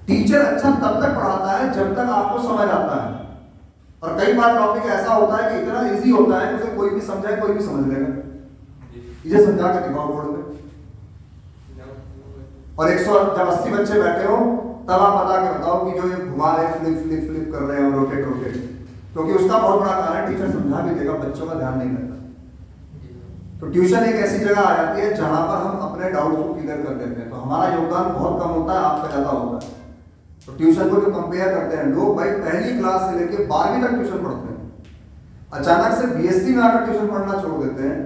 टीचर अच्छा तब तक पढ़ाता है जब तक आपको समझ आता है, और कई बार टॉपिक ऐसा होता है कि इतना इजी होता है कि उसे कोई भी समझाए, कोई भी समझ लेगा। इसे समझा के दिखाओ बोर्ड में, और 180 बच्चे बैठे हो तब आप बता के बताओ कि जो ये घुमा रहे फ्लिप कर रहे हैं रोटेट, क्योंकि उसका बहुत बड़ा कारण है टीचर समझा भी देगा, बच्चों का ध्यान नहीं रहता। तो ट्यूशन एक ऐसी जगह आ जाती है जहां पर हम अपने डाउट्स को क्लियर कर देते हैं। तो हमारा योगदान बहुत कम होता है, आपका ज्यादा होता है। तो ट्यूशन को जो कंपेयर करते हैं लोग, भाई पहली क्लास से लेकर 12वीं तक ट्यूशन पढ़ते हैं, अचानक से बीएससी में आकर ट्यूशन पढ़ना छोड़ देते हैं,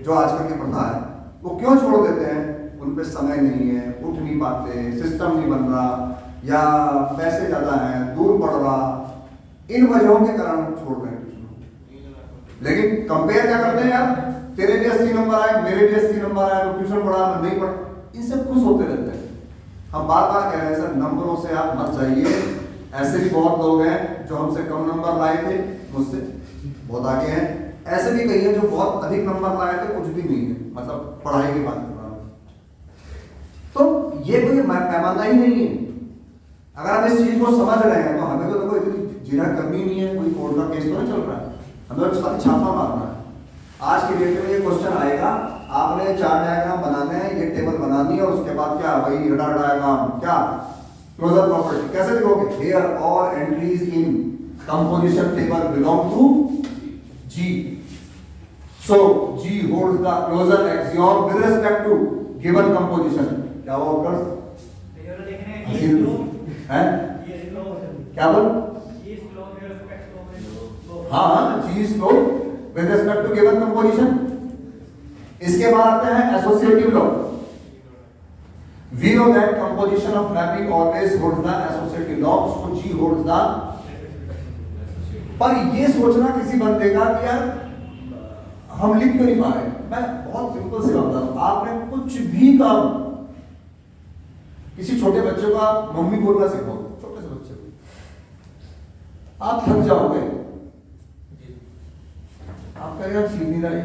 जो आजकल की प्रथा है। वो क्यों छोड़ देते हैं? उन पे समय नहीं है, उठ नहीं पाते, सिस्टम नहीं बन रहा, या पैसे ज्यादा हैं, दूर पड़ रहा, इन वजहों के कारण छोड़ रहे हैं ट्यूशन। लेकिन कंपेयर क्या करते हैं यार, तेरे भी 80 नंबर आए, मेरे भी 80 नंबर आए, तो ट्यूशन पढ़ा, मैं नहीं पढ़, इनसे खुश होते रहते हैं। हम बार बार कह रहे हैं सर, नंबरों से आप मत जाइए। ऐसे भी बहुत लोग हैं जो हमसे कम नंबर लाए थे, मुझसे बहुत आगे हैं। ऐसे भी कई हैं जो बहुत अधिक नंबर लाए थे, कुछ भी नहीं है, मतलब पढ़ाई की बात कर रहा हूं। तो ये कोई पैमाना ही नहीं है। अगर हम इस चीज को समझ रहे हैं तो हमें तो देखो इतनी जिरह करनी नहीं है, कोई कोर्ट का केस तो नहीं चल रहा है, हमें तो छापा मारना है। आज की डेट में ये क्वेश्चन आएगा, आपने 4 डायग्राम बनाने हैं, ये टेबल बनानी है, और उसके बाद क्या, वही रडार डायग्राम, क्या क्लोजर प्रॉपर्टी कैसे लिखोगे? Here all entries in composition table belong to G. So G holds the closure axiom with respect to given composition. क्या वो कर? हैं? क्या बोल? हाँ, G is flow with respect to given composition. इसके बाद आते हैं associative law. We know that composition of mapping always holds the associative law. So G holds the. पर ये सोचना किसी बंदे का कि यार हम लिख क्यों नहीं पा रहे, मैं बहुत सिंपल से बता रहा हूं। आपने कुछ भी काम, किसी छोटे बच्चे को आप मम्मी बोलना सिखाओ, छोटे से बच्चे को, आप थक जाओगे, आप कहेंगे सीख नहीं रहे।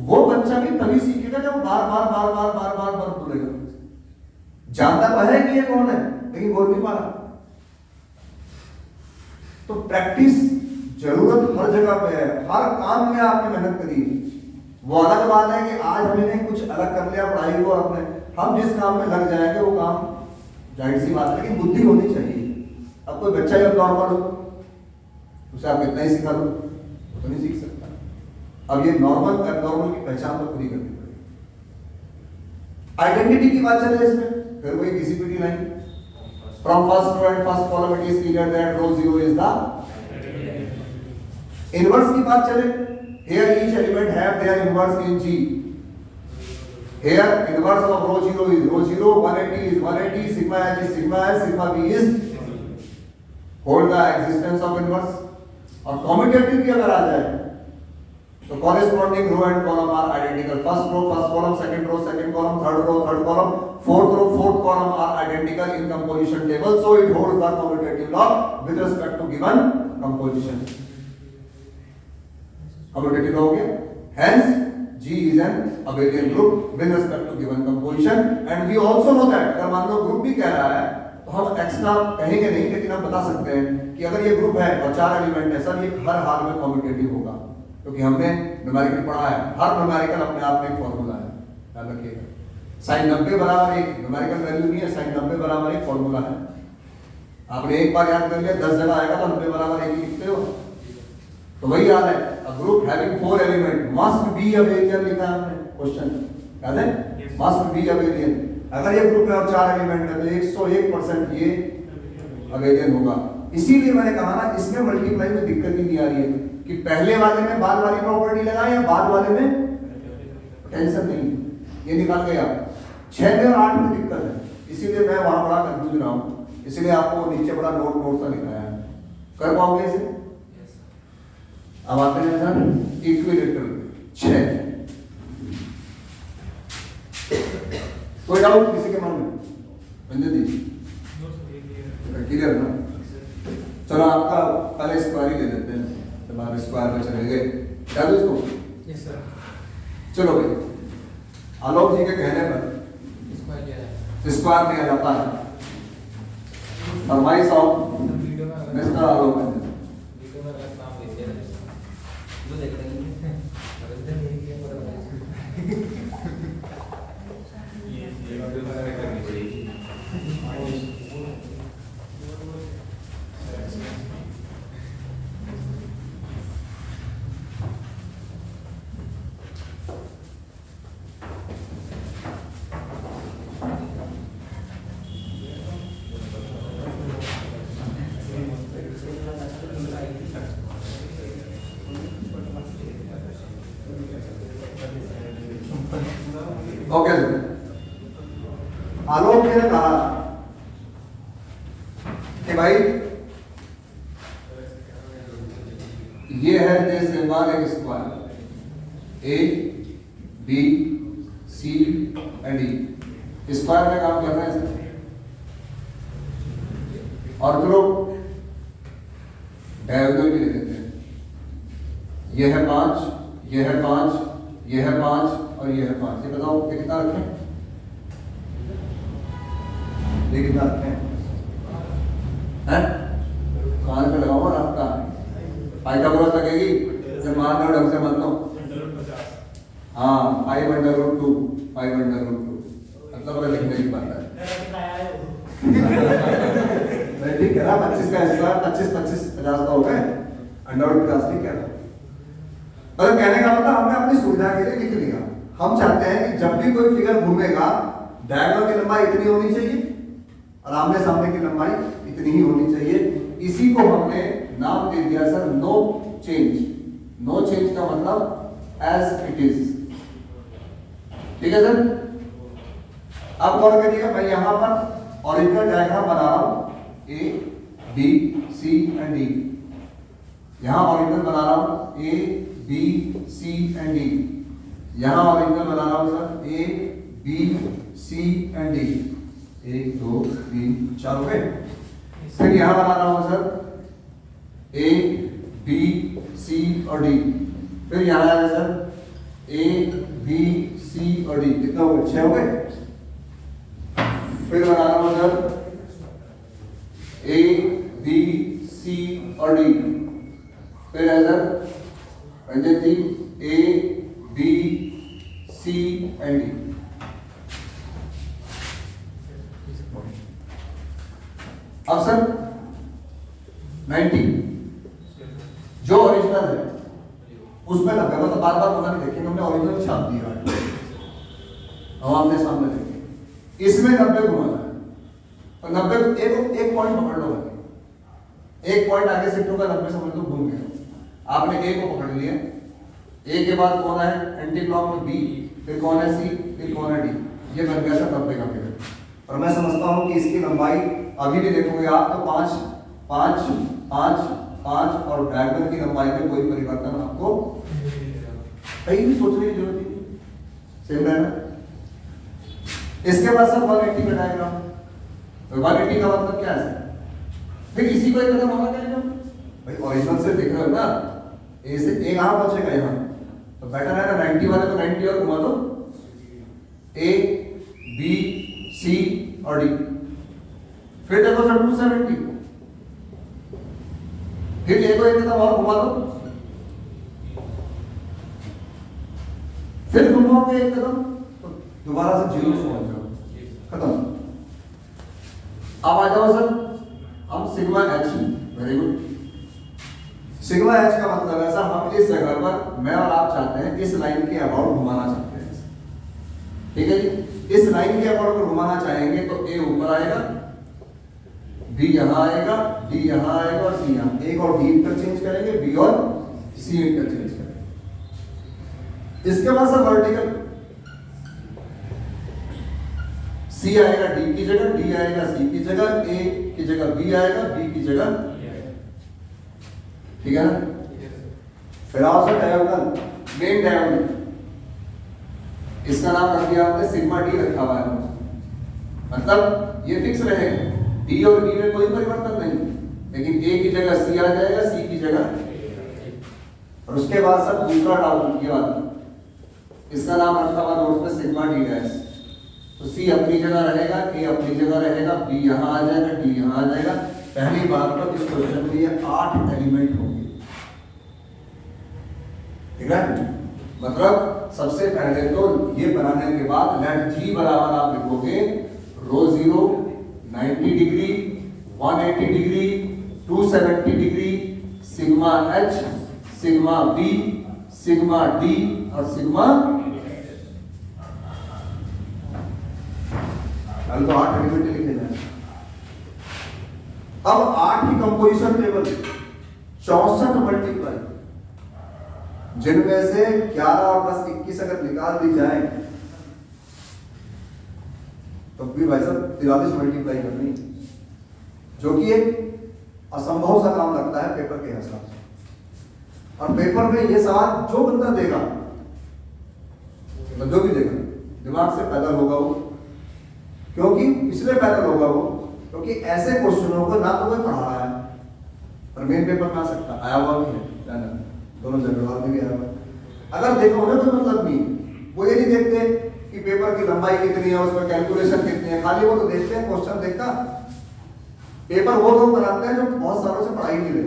वो बच्चा भी तभी सीखेगा जब बार बार बार बार बार बार बार बोलेगा। जानता तो है कि ये कौन है, लेकिन बोल नहीं पा रहा। तो प्रैक्टिस जरूरत हर जगह पे है, हर काम में आपने मेहनत करी। वो अलग बात है कि आज हमने कुछ अलग कर लिया पढ़ाई को, अपने हम जिस काम में लग जाएंगे वो काम जाहिर सी बात है, लेकिन बुद्धि होनी चाहिए। अब कोई बच्चा जब नॉर्मल हो, उसे आप कितना ही सिखा दो, वो तो नहीं सीख सकता। अब ये नॉर्मल एबनॉर्मल की पहचान तो खुद ही करनी पड़ेगी। आइडेंटिटी की बात चले इसमें, फिर वही डीसीपीटी line, from first row and first column it is clear that row 0 is the inverse की बात चले, here each element have their inverse in G. Here inverse of row 0 is row 0, 180 is 180, sigma h is sigma h, sigma b is hold the existence of inverse. और commutative की अगर आ जाए तो corresponding row and column are identical. First row, first column, second row, second column, third row, third column, fourth row, fourth column are identical in composition table. So it holds the commutative law with respect to given composition. Commutative law हो गया. Hence, G is an abelian group with respect to given composition. And we also know that अगर मान लो group भी कह रहा है तो हम एक्स्ट्रा कहेंगे नहीं, लेकिन हम बता सकते हैं कि अगर ये ग्रुप है और 4 एलिमेंट है सर, ये हर हाल में कॉम्पिटेटिव होगा, क्योंकि हमने न्यूमेरिकल पढ़ा है। हर न्यूमेरिकल अपने आप में एक फॉर्मूला है, याद रखिएगा। साइन 90 बराबर एक न्यूमेरिकल वैल्यू नहीं है, साइन 90 बराबर एक फॉर्मूला है। आपने एक बार याद कर लिया, 10 जगह आएगा तो 90 बराबर एक ही लिखते हो, तो वही याद है। A group having 4 element must be abelian लिखा है हमने, क्वेश्चन याद है, मस्ट बी अबेलियन। अगर ये ग्रुप है और 4 एलिमेंट है तो 101% ये अबेलियन होगा। इसीलिए मैंने कहा ना, इसमें मल्टीप्लाई में दिक्कत ही नहीं आ रही है कि पहले वाले में बाद वाली प्रॉपर्टी लगाएं या बाद वाले में, टेंशन नहीं, ये निकाल गए आप। 6 में और 8 में दिक्कत है, इसीलिए मैं वहां बड़ा कंफ्यूज रहा हूं, इसीलिए आपको नीचे बड़ा नोट सा लिखाया है। कर पाओगे इसे? अब आते हैं सर इक्विलेटरल 6। कोई डाउट किसी के मन में? संजय जी क्लियर ना? चलो आपका पहले स्क्वायर ही ले लेते हैं, तुम्हारे स्क्वायर में चले गए, क्या दो इसको? Yes sir. चलो भाई, आलोक जी के कहने पर स्क्वायर लिया जाता है। फरमाइश of mister Alok okay sir, Alok ने कहा कि भाई ये है जैसे मान एक square A B C and D, square में काम कर रहे हैं सर। और ग्रुप डायगोनल भी ले लेते हैं, ये है 5, ये है 5, ये है 5 और ये है 5। ये बताओ ये कितना रखें, ये कितना रखें हैं? कान पे लगाओ और आपका पाइथागोरस लगेगी, जब मान लो ढंग से मत लो। हाँ 5√2 मतलब अगर लिखने की बात है ठीक है ना, 25 का स्क्वायर 25 25 50 का हो गए, √50 ठीक है। मतलब कहने का मतलब हमने अपनी सुविधा के लिए लिख लिया। हम चाहते हैं कि जब भी कोई फिगर घूमेगा डायगोनल की लंबाई इतनी होनी चाहिए और आमने सामने की लंबाई इतनी ही होनी चाहिए। इसी को हमने नाम दे दिया sir no change. No change का मतलब एज इट इज, ठीक है सर। अब गौर करिएगा, मैं यहां पर ओरिजिनल डायग्राम बना रहा हूं, A B C and D. यहां ओरिजिनल बना रहा हूं A B C and D, यहां ओरिजिनल बना रहा हूं sir A B C and D. 1 2 3 4 हो गए। फिर यहां बना रहा हूं सर ए बी सी और डी। फिर यहां है सर ए बी सी और डी, कितना हो गए 6 हो गए। फिर बना रहा हूं सर ए बी सी और डी। फिर है sir Ranjit ji A B C and D. अब सर 90 जो ओरिजिनल है उसमें 90, मतलब बार बार होना नहीं, देखिए हमने ओरिजिनल छाप दिया है, हम आपने सामने देखिए इसमें 90 घुमाना है तो 90 एक पॉइंट पकड़ लो, एक पॉइंट आगे शिफ्ट होगा, 90 समझ लो घूम गया। आपने ए को पकड़ लिया, ए के बाद कौन है एंटी क्लॉक में बी, फिर कौन है सी, फिर कौन है डी। ये बन गया सर 90 का फिगर। और मैं समझता हूं कि इसकी लंबाई अभी भी देखोगे आप तो 5 5 5 5 और डायगोनल की लंबाई में कोई परिवर्तन आपको कहीं भी सोचने की जरूरत नहीं, सेम रहना। इसके बाद सर 180 का डायग्राम, 180 का मतलब क्या है सर? फिर इसी को एक कदम होना चाहिए भाई, ओरिजिनल से देख रहे हो ना, ए से ए कहां पहुंचेगा यहाँ, तो बेटर है ना 90 वाले को 90 और घुमा दो, ए बी सी और डी। फिर देखो सर 270, फिर ए को एक कदम और घुमा दो, फिर घुमाओगे एक कदम तो दोबारा से 0 पे पहुंच जाओ, खत्म। अब आ जाओ सर हम sigma H, very good. Sigma H का मतलब है सर हम इस जगह पर मैं और आप चाहते हैं इस लाइन के अबाउट घुमाना चाहते हैं, ठीक है जी। इस लाइन के अबाउट पर घुमाना चाहेंगे तो ए ऊपर आएगा, बी यहां आएगा, डी यहां आएगा और सी यहां। ए और डी इंटरचेंज करेंगे, बी और सी इंटरचेंज करेंगे। इसके बाद सर वर्टिकल सी आएगा डी की जगह, डी आएगा सी की जगह, ए की जगह बी आएगा, बी की जगह, ठीक है ना। फिर आओ सर डायगोनल, मेन डायगोनल, इसका नाम रख दिया आपने सिग्मा डी रखा हुआ है, मतलब ये फिक्स रहेगा, डी और बी में कोई परिवर्तन नहीं, लेकिन ए की जगह सी आ जाएगा, सी की जगह। और उसके बाद सर दूसरा डाउन ये वाला, इसका नाम रखा हुआ नोट पे सिग्मा डी डैश। तो सी अपनी जगह रहेगा, ए अपनी जगह रहेगा, बी यहां आ जाएगा, डी यहां आ जाएगा। पहली बात तो इस क्वेश्चन में ये 8 एलिमेंट होंगे, ठीक है। मतलब सबसे पहले तो ये बनाने के बाद लेट जी बराबर आप लिखोगे rho 0 90 degree 180 degree 270 degree sigma H sigma B sigma D और सिग्मा, तो 8 एलिमेंट लिखे जाए। अब 8 की कंपोजिशन टेबल 64 मल्टीप्लाई, जिनमें से 11 और 10 21 अगर निकाल दी जाए तो भी भाई साहब 43 मल्टीप्लाई करनी है, जो कि एक असंभव सा काम लगता है पेपर के हिसाब से। और पेपर में ये सवाल जो बंदा देगा, मतलब जो भी देगा, दिमाग से पैदल होगा वो, क्योंकि इसलिए पैदल होगा वो क्योंकि ऐसे क्वेश्चनों को ना तो कोई पढ़ा रहा है और मेन पेपर में आ सकता आया हुआ भी है, दोनों जगह में भी आया हुआ है। अगर देखो ना तो मतलब नहीं, वो ये नहीं देखते कि पेपर की लंबाई कितनी है, उसमें कैलकुलेशन कितनी है, खाली वो तो देखते हैं क्वेश्चन देखता। पेपर वो लोग बनाते हैं जो बहुत सालों से पढ़ाई नहीं रहे,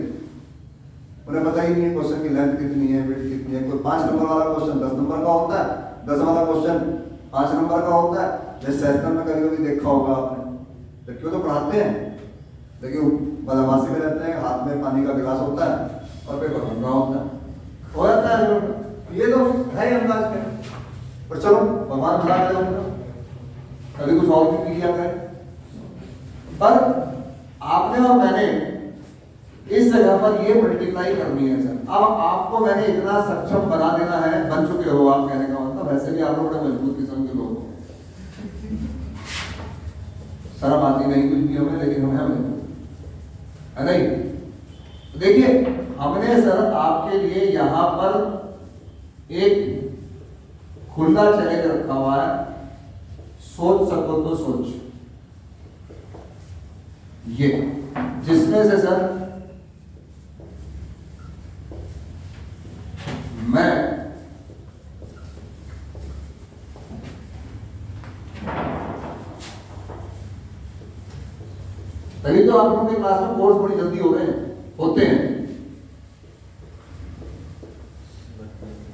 उन्हें पता ही नहीं है क्वेश्चन की लेंथ कितनी है, विड्थ कितनी है। कोई 5 नंबर वाला क्वेश्चन 10 नंबर का होता है, 10 वाला क्वेश्चन 5 नंबर का होता है। जैसे सेशनल में कभी कभी देखा होगा आपने, तो क्यों तो पढ़ाते हैं, देखिए बदमाशी में रहते हैं, हाथ में पानी का गिलास होता है और पेपर बन रहा होता है, हो जाता है। ये तो है अंदाज में, पर चलो भगवान भला करे उनका, कभी कुछ और भी किया करे। पर आपने और मैंने इस जगह पर ये मल्टीप्लाई करनी है सर। अब आपको मैंने इतना सक्षम बना देना है, बन चुके हो आप, कहने का मतलब वैसे भी आप लोग बड़े मजबूत किस्म के लोग हो, शर्म आती नहीं कुछ भी हमें, लेकिन हमें मजबूत है नहीं। देखिए हमने सर आपके लिए यहाँ पर एक खुला चैलेंज रखा हुआ है, सोच सको तो सोच, ये जिसमें से सर मैं तभी तो आप लोगों के क्लास में कोर्स बड़ी जल्दी हो रहे हैं, होते हैं।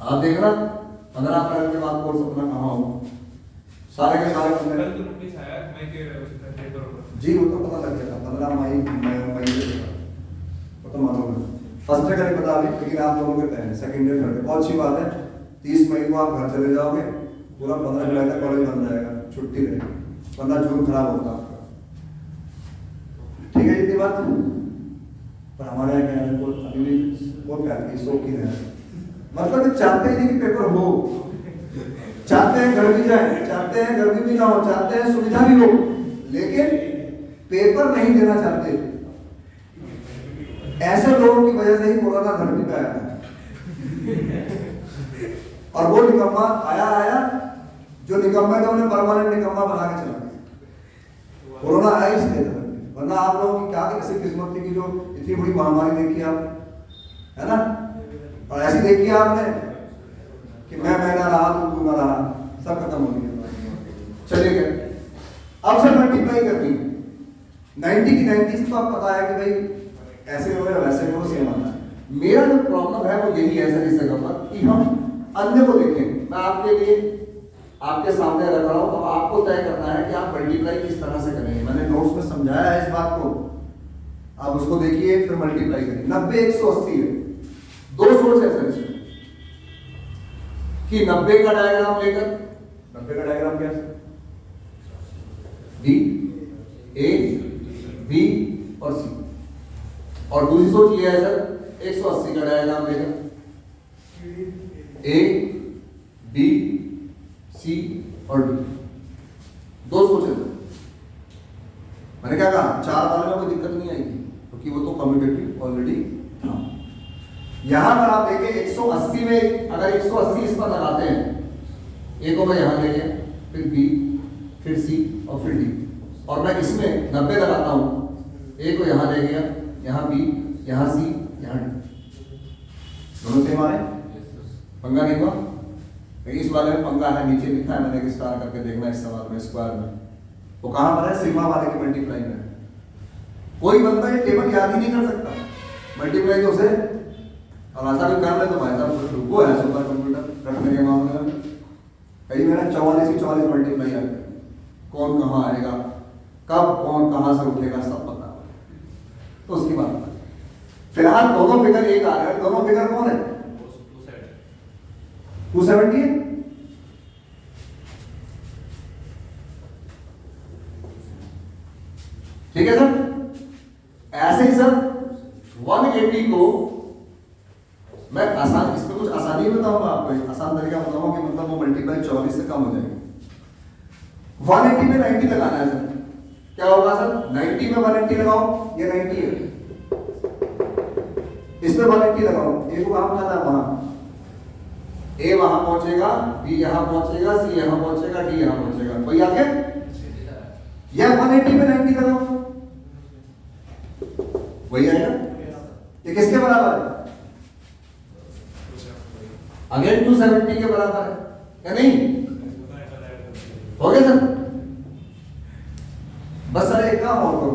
आप देखना 15 अप्रैल के बाद कोर्स अपना कहाँ हो, सारे के सारे कल तो नोटिस आया मैं के उसमें पेपर होगा जी, वो तो पता लग गया था 15 मई से, वो तो मालूम है। फर्स्ट ईयर का नहीं पता अभी, लेकिन आप लोगों के तय है, सेकंड ईयर करके बहुत अच्छी बात है। 30 मई को आप घर चले जाओगे, पूरा 15 जुलाई तक कॉलेज बंद रहेगा, छुट्टी रहेगी, 15 जून खराब होता आपका, ठीक है इतनी बात। पर हमारे यहाँ क्या है, अभी भी बहुत प्यार की शौक की है, मतलब चाहते ही नहीं कि पेपर हो, चाहते हैं घर भी जाए, चाहते हैं गर्मी भी ना हो, चाहते हैं सुविधा भी हो, लेकिन पेपर नहीं देना चाहते। ऐसे लोगों की वजह से ही कोरोना धरती पे आया है। और वो निकम्मा आया जो निकम्मा था उन्हें परमानेंट निकम्मा बना के चला गया। कोरोना आया इसलिए था, वरना आप लोगों की क्या कैसी किस्मत थी कि जो इतनी बड़ी महामारी देखी आप, है ना। और ऐसी देखी आपने कि मैं ना रहा तू ना रहा, सब खत्म हो गया, चले गए। अब से मल्टीप्लाई करनी 90 की 90 तो आप पता है कि भाई ऐसे हो या वैसे हो सेम आता है। मेरा जो प्रॉब्लम है वो यही है सर इस जगह पर कि हम अन्य को देखें। मैं आपके लिए आपके सामने रख रहा हूं, तो आपको तय करना है कि आप मल्टीप्लाई किस तरह से करेंगे। मैंने नोट्स में समझाया है इस बात को, आप उसको देखिए फिर मल्टीप्लाई करिए। 90 180 है, दो सोर्स है सर इसमें कि 90 का डायग्राम लेकर, 90 का डायग्राम क्या है, बी ए बी और सी, और दूसरी सोच ये है सर 180 का डायग्राम लेकर ए बी सी और डी, दो सोच है। मैंने क्या कहा, 4 वाले में कोई दिक्कत नहीं आएगी क्योंकि वो तो कम्यूटेटिव ऑलरेडी था। यहां पर आप देखें 180 में अगर 180 इस पर लगाते हैं, ए को मैं यहां ले गया, फिर बी, फिर सी और फिर डी, और मैं इसमें 90 लगाता हूं, ए को यहां ले गया, यहां बी, यहां सी, यहां डी, दोनों सेम आ रहे हैं, पंगा नहीं हुआ। इस वाले में पंगा है, नीचे लिखा है, मैंने एक स्टार करके देखना इस सवाल में, स्क्वायर में वो कहां पर है, सिग्मा वाले की मल्टीप्लाई में। कोई बंदा ये टेबल याद ही नहीं कर सकता, मल्टीप्लाई तो उसे और ऐसा भी कर ले तो भाई साहब वो है सुपर कंप्यूटर रखने के मामले में। कई मैंने 44 की 44 मल्टीप्लाई याद कर, कौन कहाँ आएगा, कब कौन कहाँ से उठेगा सब पता, तो उसकी बात फिलहाल दोनों फिगर एक आ रहे हैं। दोनों फिगर कौन है, 270 है, ठीक है सर। ऐसे ही सर 180 को मैं आसान, इसमें कुछ आसानी बताऊंगा आपको, एक आसान तरीका बताऊंगा कि मतलब वो मल्टीप्लाई 44 से कम हो जाएगी। 180 में 90 लगाना है सर, क्या होगा सर? 90 में 180 लगाओ, ये 90 है, इसमें 180 लगाओ, ए को कहां पहुंचाना है? वहां, ए वहां पहुंचेगा, बी यहां पहुंचेगा, सी यहां पहुंचेगा, डी यहां पहुंचेगा, कोई आगे? यह 180 में 90 लगाओ, वही आएगा। ये किसके बराबर है? अगेन 270 के बराबर है, या नहीं? हो गया सर? बस सर एक काम और करो,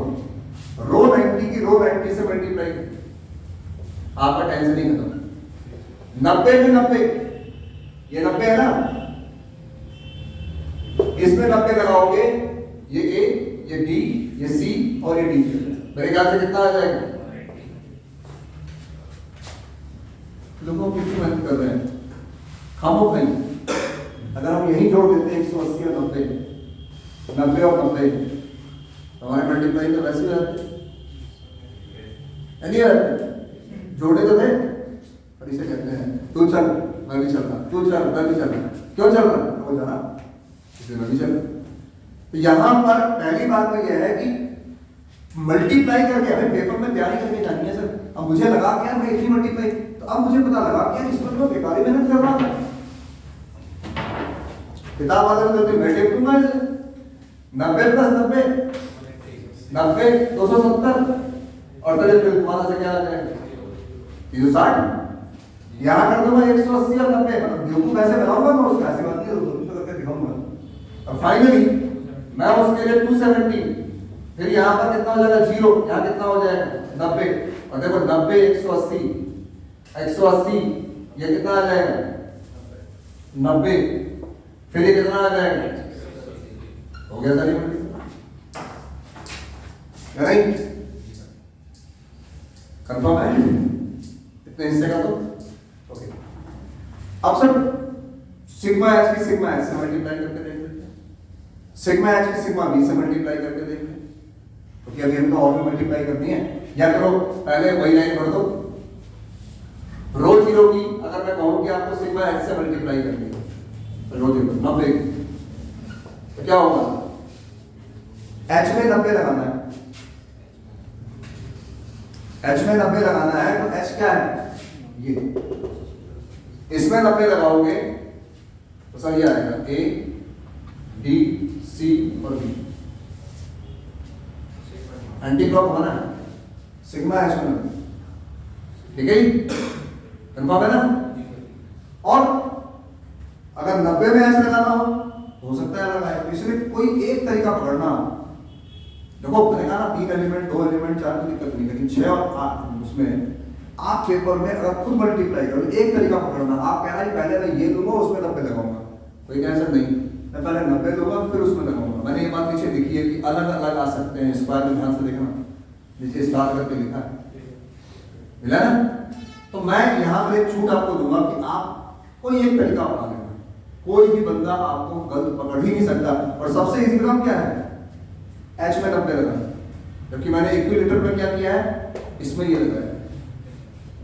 रो 90 की रो 90 से मल्टीप्लाई, आपका टेंशन ही खत्म। 90 में 90, ये 90 है ना, इसमें 90 लगाओगे, ये ए, ये डी, ये सी और ये डी, मेरे ख्याल से कितना आ जाएगा? लोगों कितनी मेहनत कर रहे हैं, खामोश नहीं। अगर हम यही जोड़ देते हैं 180 और 90, 90 और 90, हमारे मल्टीप्लाई तो वैसे ही रहते, नहीं रहते, जोड़े तो थे, पर इसे कहते हैं तू चल मैं भी चल रहा, तू चल मैं भी चल रहा, क्यों चल रहा? हो जाना, इसलिए मैं भी चल रहा। तो यहां पर पहली बात तो यह है कि मल्टीप्लाई करके हमें पेपर में तैयारी करके जानी है सर। अब मुझे लगा कि यार मैं इतनी मल्टीप्लाई, तो अब मुझे पता लगा कि यार इसमें मैं बेकारी मेहनत कर रहा था, किताब वाले में तो मैं टेप दूंगा इसे, 90 प्लस 90 90 270, और चलिए फिर तुम्हारा से क्या आ जाएगा? 360, यहाँ कर दूंगा 180 और 90, मतलब बेवकूफ ऐसे बनाऊंगा मैं उसका, ऐसी बात नहीं है, करके दिखाऊंगा। और फाइनली मैं उसके लिए 270, फिर यहाँ पर कितना हो जाएगा? 0, यहाँ कितना हो जाएगा? 90, और देखो 90 180, 180 ये कितना आ जाएगा? 90, फिर ये कितना आ जाएगा? हो गया सर, राइट? कंफर्म है इतने हिस्से का? तो ओके, अब सर सिग्मा एच की सिग्मा एच से मल्टीप्लाई करके देख लेते हैं, सिग्मा एच की सिग्मा बी से मल्टीप्लाई करके देख लेते हैं, क्योंकि अभी हमको और भी मल्टीप्लाई करनी है। या करो पहले वही लाइन भर दो, रो 0 की अगर मैं कहूं कि आपको सिग्मा एच से मल्टीप्लाई करनी है, रो 0 90, तो क्या होगा? एच में 90 लगाना है, एच में 90 लगाना है, तो एच क्या है? ये, इसमें 90 लगाओगे तो सर ये आएगा ए, डी, सी और बी, एंटी क्लॉक होना है, सिग्मा एच में, ठीक है? कंफर्म है ना? और अगर 90 में एच लगाना हो सकता है लगाए, इसलिए कोई एक तरीका पकड़ना। देखो मैंने कहा ना 3 एलिमेंट 2 एलिमेंट 4 की दिक्कत नहीं, लेकिन 6 और 8 उसमें आप पेपर में अगर खुद मल्टीप्लाई करो, एक तरीका पकड़ना। आप कहना है पहले मैं ये लूंगा उसमें 90 लगाऊंगा, कोई टेंशन नहीं, मैं पहले 90 लूंगा फिर उसमें लगाऊंगा। मैंने ये बात नीचे लिखी है कि अलग अलग आ सकते हैं, स्क्वायर में ध्यान से देखना, नीचे स्टार करके लिखा है, मिला ना? तो मैं यहाँ पर एक छूट आपको दूंगा कि आप कोई एक तरीका अपना लेना, कोई भी बंदा आपको गलत पकड़ ही नहीं सकता। और सबसे इजी काम क्या है? एच में 90 लगाना, जबकि मैंने इक्विलेटर में क्या किया है? इसमें ये लगाया।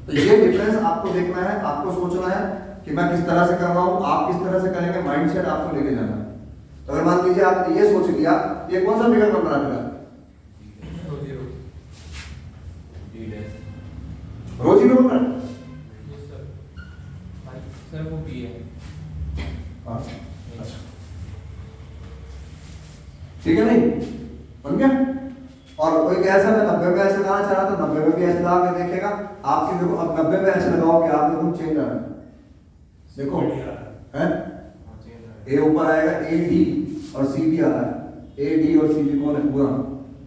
तो ये डिफरेंस आपको देखना है, आपको सोचना है कि मैं किस तरह से कर रहा हूं, आप किस तरह से करेंगे, माइंडसेट आपको लेके जाना है। तो अगर मान लीजिए आपने ये सोच लिया, ये कौन सा फिगर बन रहा है? रो 0 बन रहा है सर, वो बी है। अच्छा, ठीक है, नहीं बन गया? और कोई कैसा मैं 90 में ऐसे लगाना चाह रहा था, 90 में भी ऐसे लगा के देखेगा। आपके देखो अब 90 में ऐसे लगाओगे, आप देखो चेंज आ रहा है, देखो है ए ऊपर आएगा, ए डी और सी बी आ रहा है, ए डी और सी बी कौन है? पूरा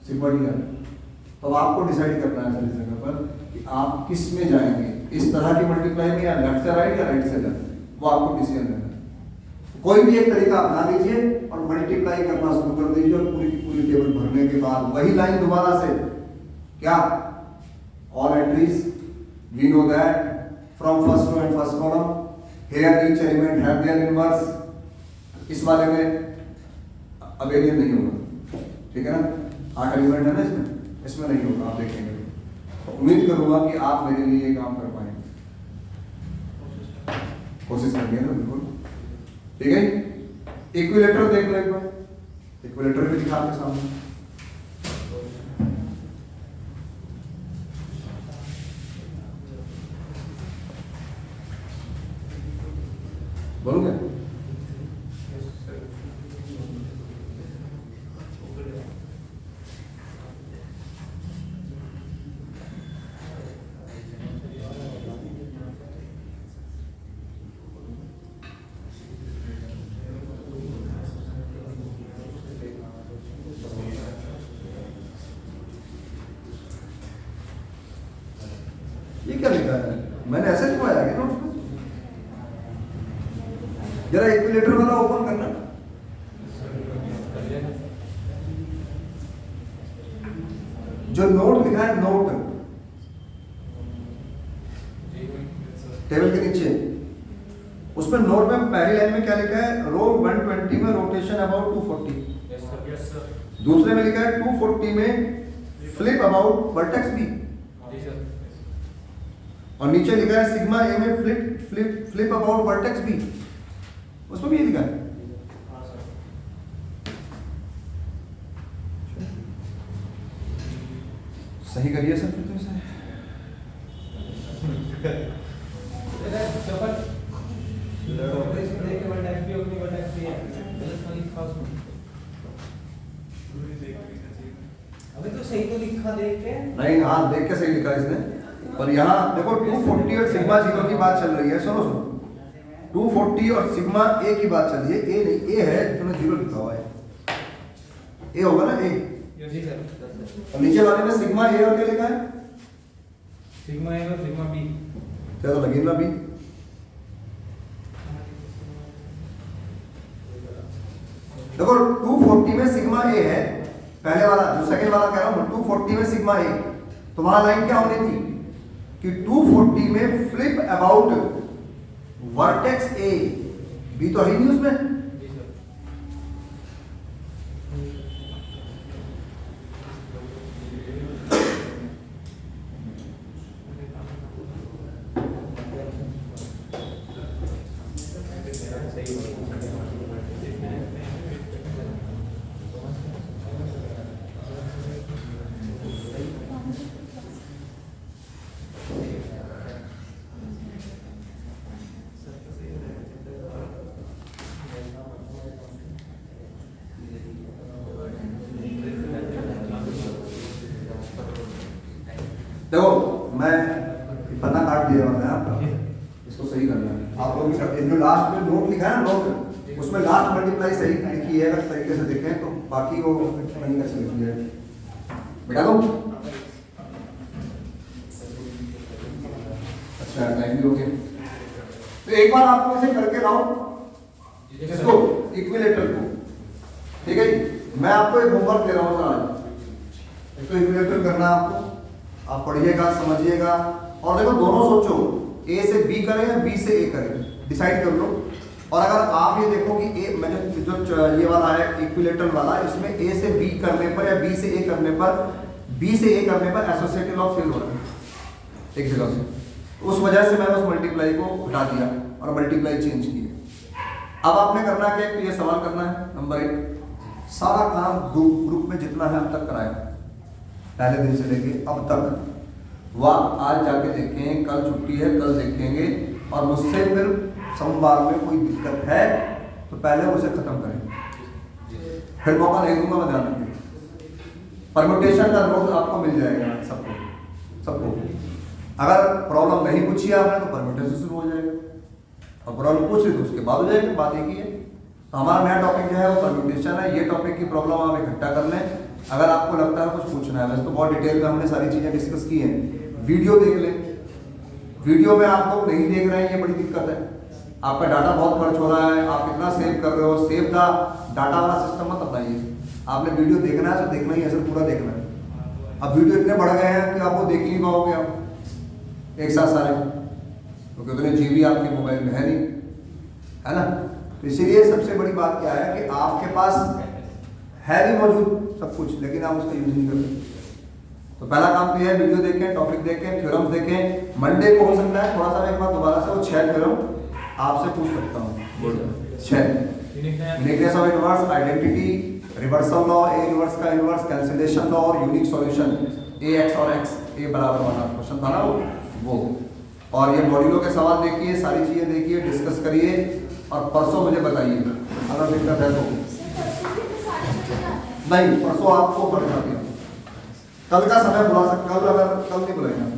सिग्मा डी आ रहा है। तो आपको डिसाइड करना है सर इस जगह पर कि आप किस में जाएंगे, इस तरह की मल्टीप्लाई में या लेफ्ट से राइट या राइट से लेफ्ट, वो आपको डिसीजन लेना है। कोई भी एक तरीका अपना लीजिए और मल्टीप्लाई करना शुरू कर दीजिए, और पूरी की पूरी टेबल भरने के बाद वही लाइन दोबारा से क्या? All entries we know that from first row and first column here each element have their inverse. इस वाले में अबेलियन नहीं होगा, ठीक है ना? 8 एलिमेंट है ना इसमें, इसमें नहीं होगा, आप देखेंगे। उम्मीद करूंगा कि आप मेरे लिए ये काम कर पाएंगे, कोशिश करिए ना, बिल्कुल, ठीक है? इक्विलेटर देख लो एक बार, इक्विलेटर भी दिखा आपके सामने। बोलूंगे? ये क्या लिखा है? मैंने ऐसे लिखवाया है ना उसमें? जरा इक्विलेटर वाला ओपन करना। जो नोट लिखा है, नोट टेबल के नीचे, उसमें नोट में पहली लाइन में क्या लिखा है? रो 120 में रोटेशन अबाउट 240। दूसरे में लिखा है 240 में फ्लिप अबाउट वर्टेक्स बी। और नीचे लिखा है सिग्मा ए में फ्लिप अबाउट वर्टेक्स बी। उसमें भी ये लिखा है। सही करिए सर फिर तो इसे। अबे तो सही तो लिखा देख के नहीं, हाँ देख के सही लिखा है इसने। पर यहाँ देखो 240 और सिग्मा 0 की बात चल रही है। सुनो 240 और सिग्मा ए की बात चल रही है। ए नहीं, ए है तूने 0 लिखा हुआ है। ए होगा ना, ए। जी सर। और नीचे वाले में सिग्मा ए और क्या लिखा है? सिग्मा ए और सिग्मा बी। क्या तो लगी ना बी। देखो 240 में सिग्मा ए है पहले वाला, जो सेकंड वाला कह रहा हूं 240 में सिग्मा ए। तो वहां लाइन क्या होनी थी कि 240 में flip about vertex A. B तो है नहीं उसमें। देखो मैं पन्ना काट दिया है आपका, इसको सही करना है आप लोग। जो लास्ट में नोट लिखा है ना, नोट उसमें लास्ट मल्टीप्लाई सही लिखी है। अगर तरीके से देखें तो बाकी वो नहीं कैसे लिखी है बेटा दो। अच्छा टाइम भी हो गया। तो एक बार आपको इसे करके लाओ, इसको इक्विलेटर को। ठीक है जी, मैं आपको एक होमवर्क दे रहा हूँ आज। इसको इक्विलेटर करना है आपको। आप पढ़िएगा, समझिएगा और देखो दोनों सोचो, ए से बी करें या बी से ए करें, डिसाइड कर लो। और अगर आप ये देखो कि ए मैंने जो ये वाला है इक्विलेटर वाला, इसमें ए से बी करने पर या बी से ए करने पर, बी से ए करने पर एसोसिएटिव लॉ फेल हो रहा है एक जगह से। उस वजह से मैंने उस मल्टीप्लाई को हटा दिया और मल्टीप्लाई चेंज किया। अब आपने करना क्या है, तो ये सवाल करना है नंबर 1। सारा काम ग्रुप में जितना है अब तक कराया, पहले दिन से लेके अब तक। वह आज जाके देखें, कल छुट्टी है कल देखेंगे। और मुझसे फिर सोमवार में कोई दिक्कत है तो पहले उसे खत्म करेंगे, फिर मौका नहीं दूंगा मैं, ध्यान रखिए। परम्यूटेशन का नोट आपको मिल जाएगा सबको। अगर प्रॉब्लम नहीं पूछी आपने तो परम्यूटेशन शुरू हो जाएगा, और प्रॉब्लम पूछ ली तो उसके बाद हो जाएगा। बात एक ही है। तो हमारा नया टॉपिक जो है वो परम्यूटेशन है। ये टॉपिक की प्रॉब्लम आप इकट्ठा कर लें। अगर आपको लगता है कुछ पूछना है, वैसे तो बहुत डिटेल में हमने सारी चीज़ें डिस्कस की हैं। वीडियो देख लें। वीडियो में आप लोग नहीं देख रहे हैं, ये बड़ी दिक्कत है। आपका डाटा बहुत खर्च हो रहा है, आप कितना सेव कर रहे हो, सेव द डाटा वाला सिस्टम मत अपनाइए। आपने वीडियो देखना है तो देखना ही है, सर पूरा देखना है। अब वीडियो इतने बढ़ गए हैं कि आप वो देख नहीं पाओगे आप एक साथ सारे, क्योंकि उतने जीबी आपके मोबाइल में है नहीं, है ना। तो इसीलिए सबसे बड़ी बात क्या है कि आपके पास है भी मौजूद सब कुछ, लेकिन आप उसका यूज नहीं करते। तो पहला काम तो है वीडियो देखें, टॉपिक देखें, थ्योरम्स देखें। मंडे को हो सकता है थोड़ा सा एक बार दोबारा से वो 6 थ्योरम आपसे पूछ सकता हूँ। 6 uniqueness of inverse, identity, reversal law, A inverse का इनवर्स, कैंसिलेशन लॉ और यूनिक सॉल्यूशन, ए एक्स और एक्स ए बराबर वाला क्वेश्चन था ना वो। और ये मॉड्यूलों के सवाल देखिए, सारी चीजें देखिए, डिस्कस करिए और परसों मुझे बताइए अगर दिक्कत है तो। नहीं, परसों आपको पढ़ना दिया, कल का समय बुला सकते, कल अगर कल नहीं बुलाएंगे।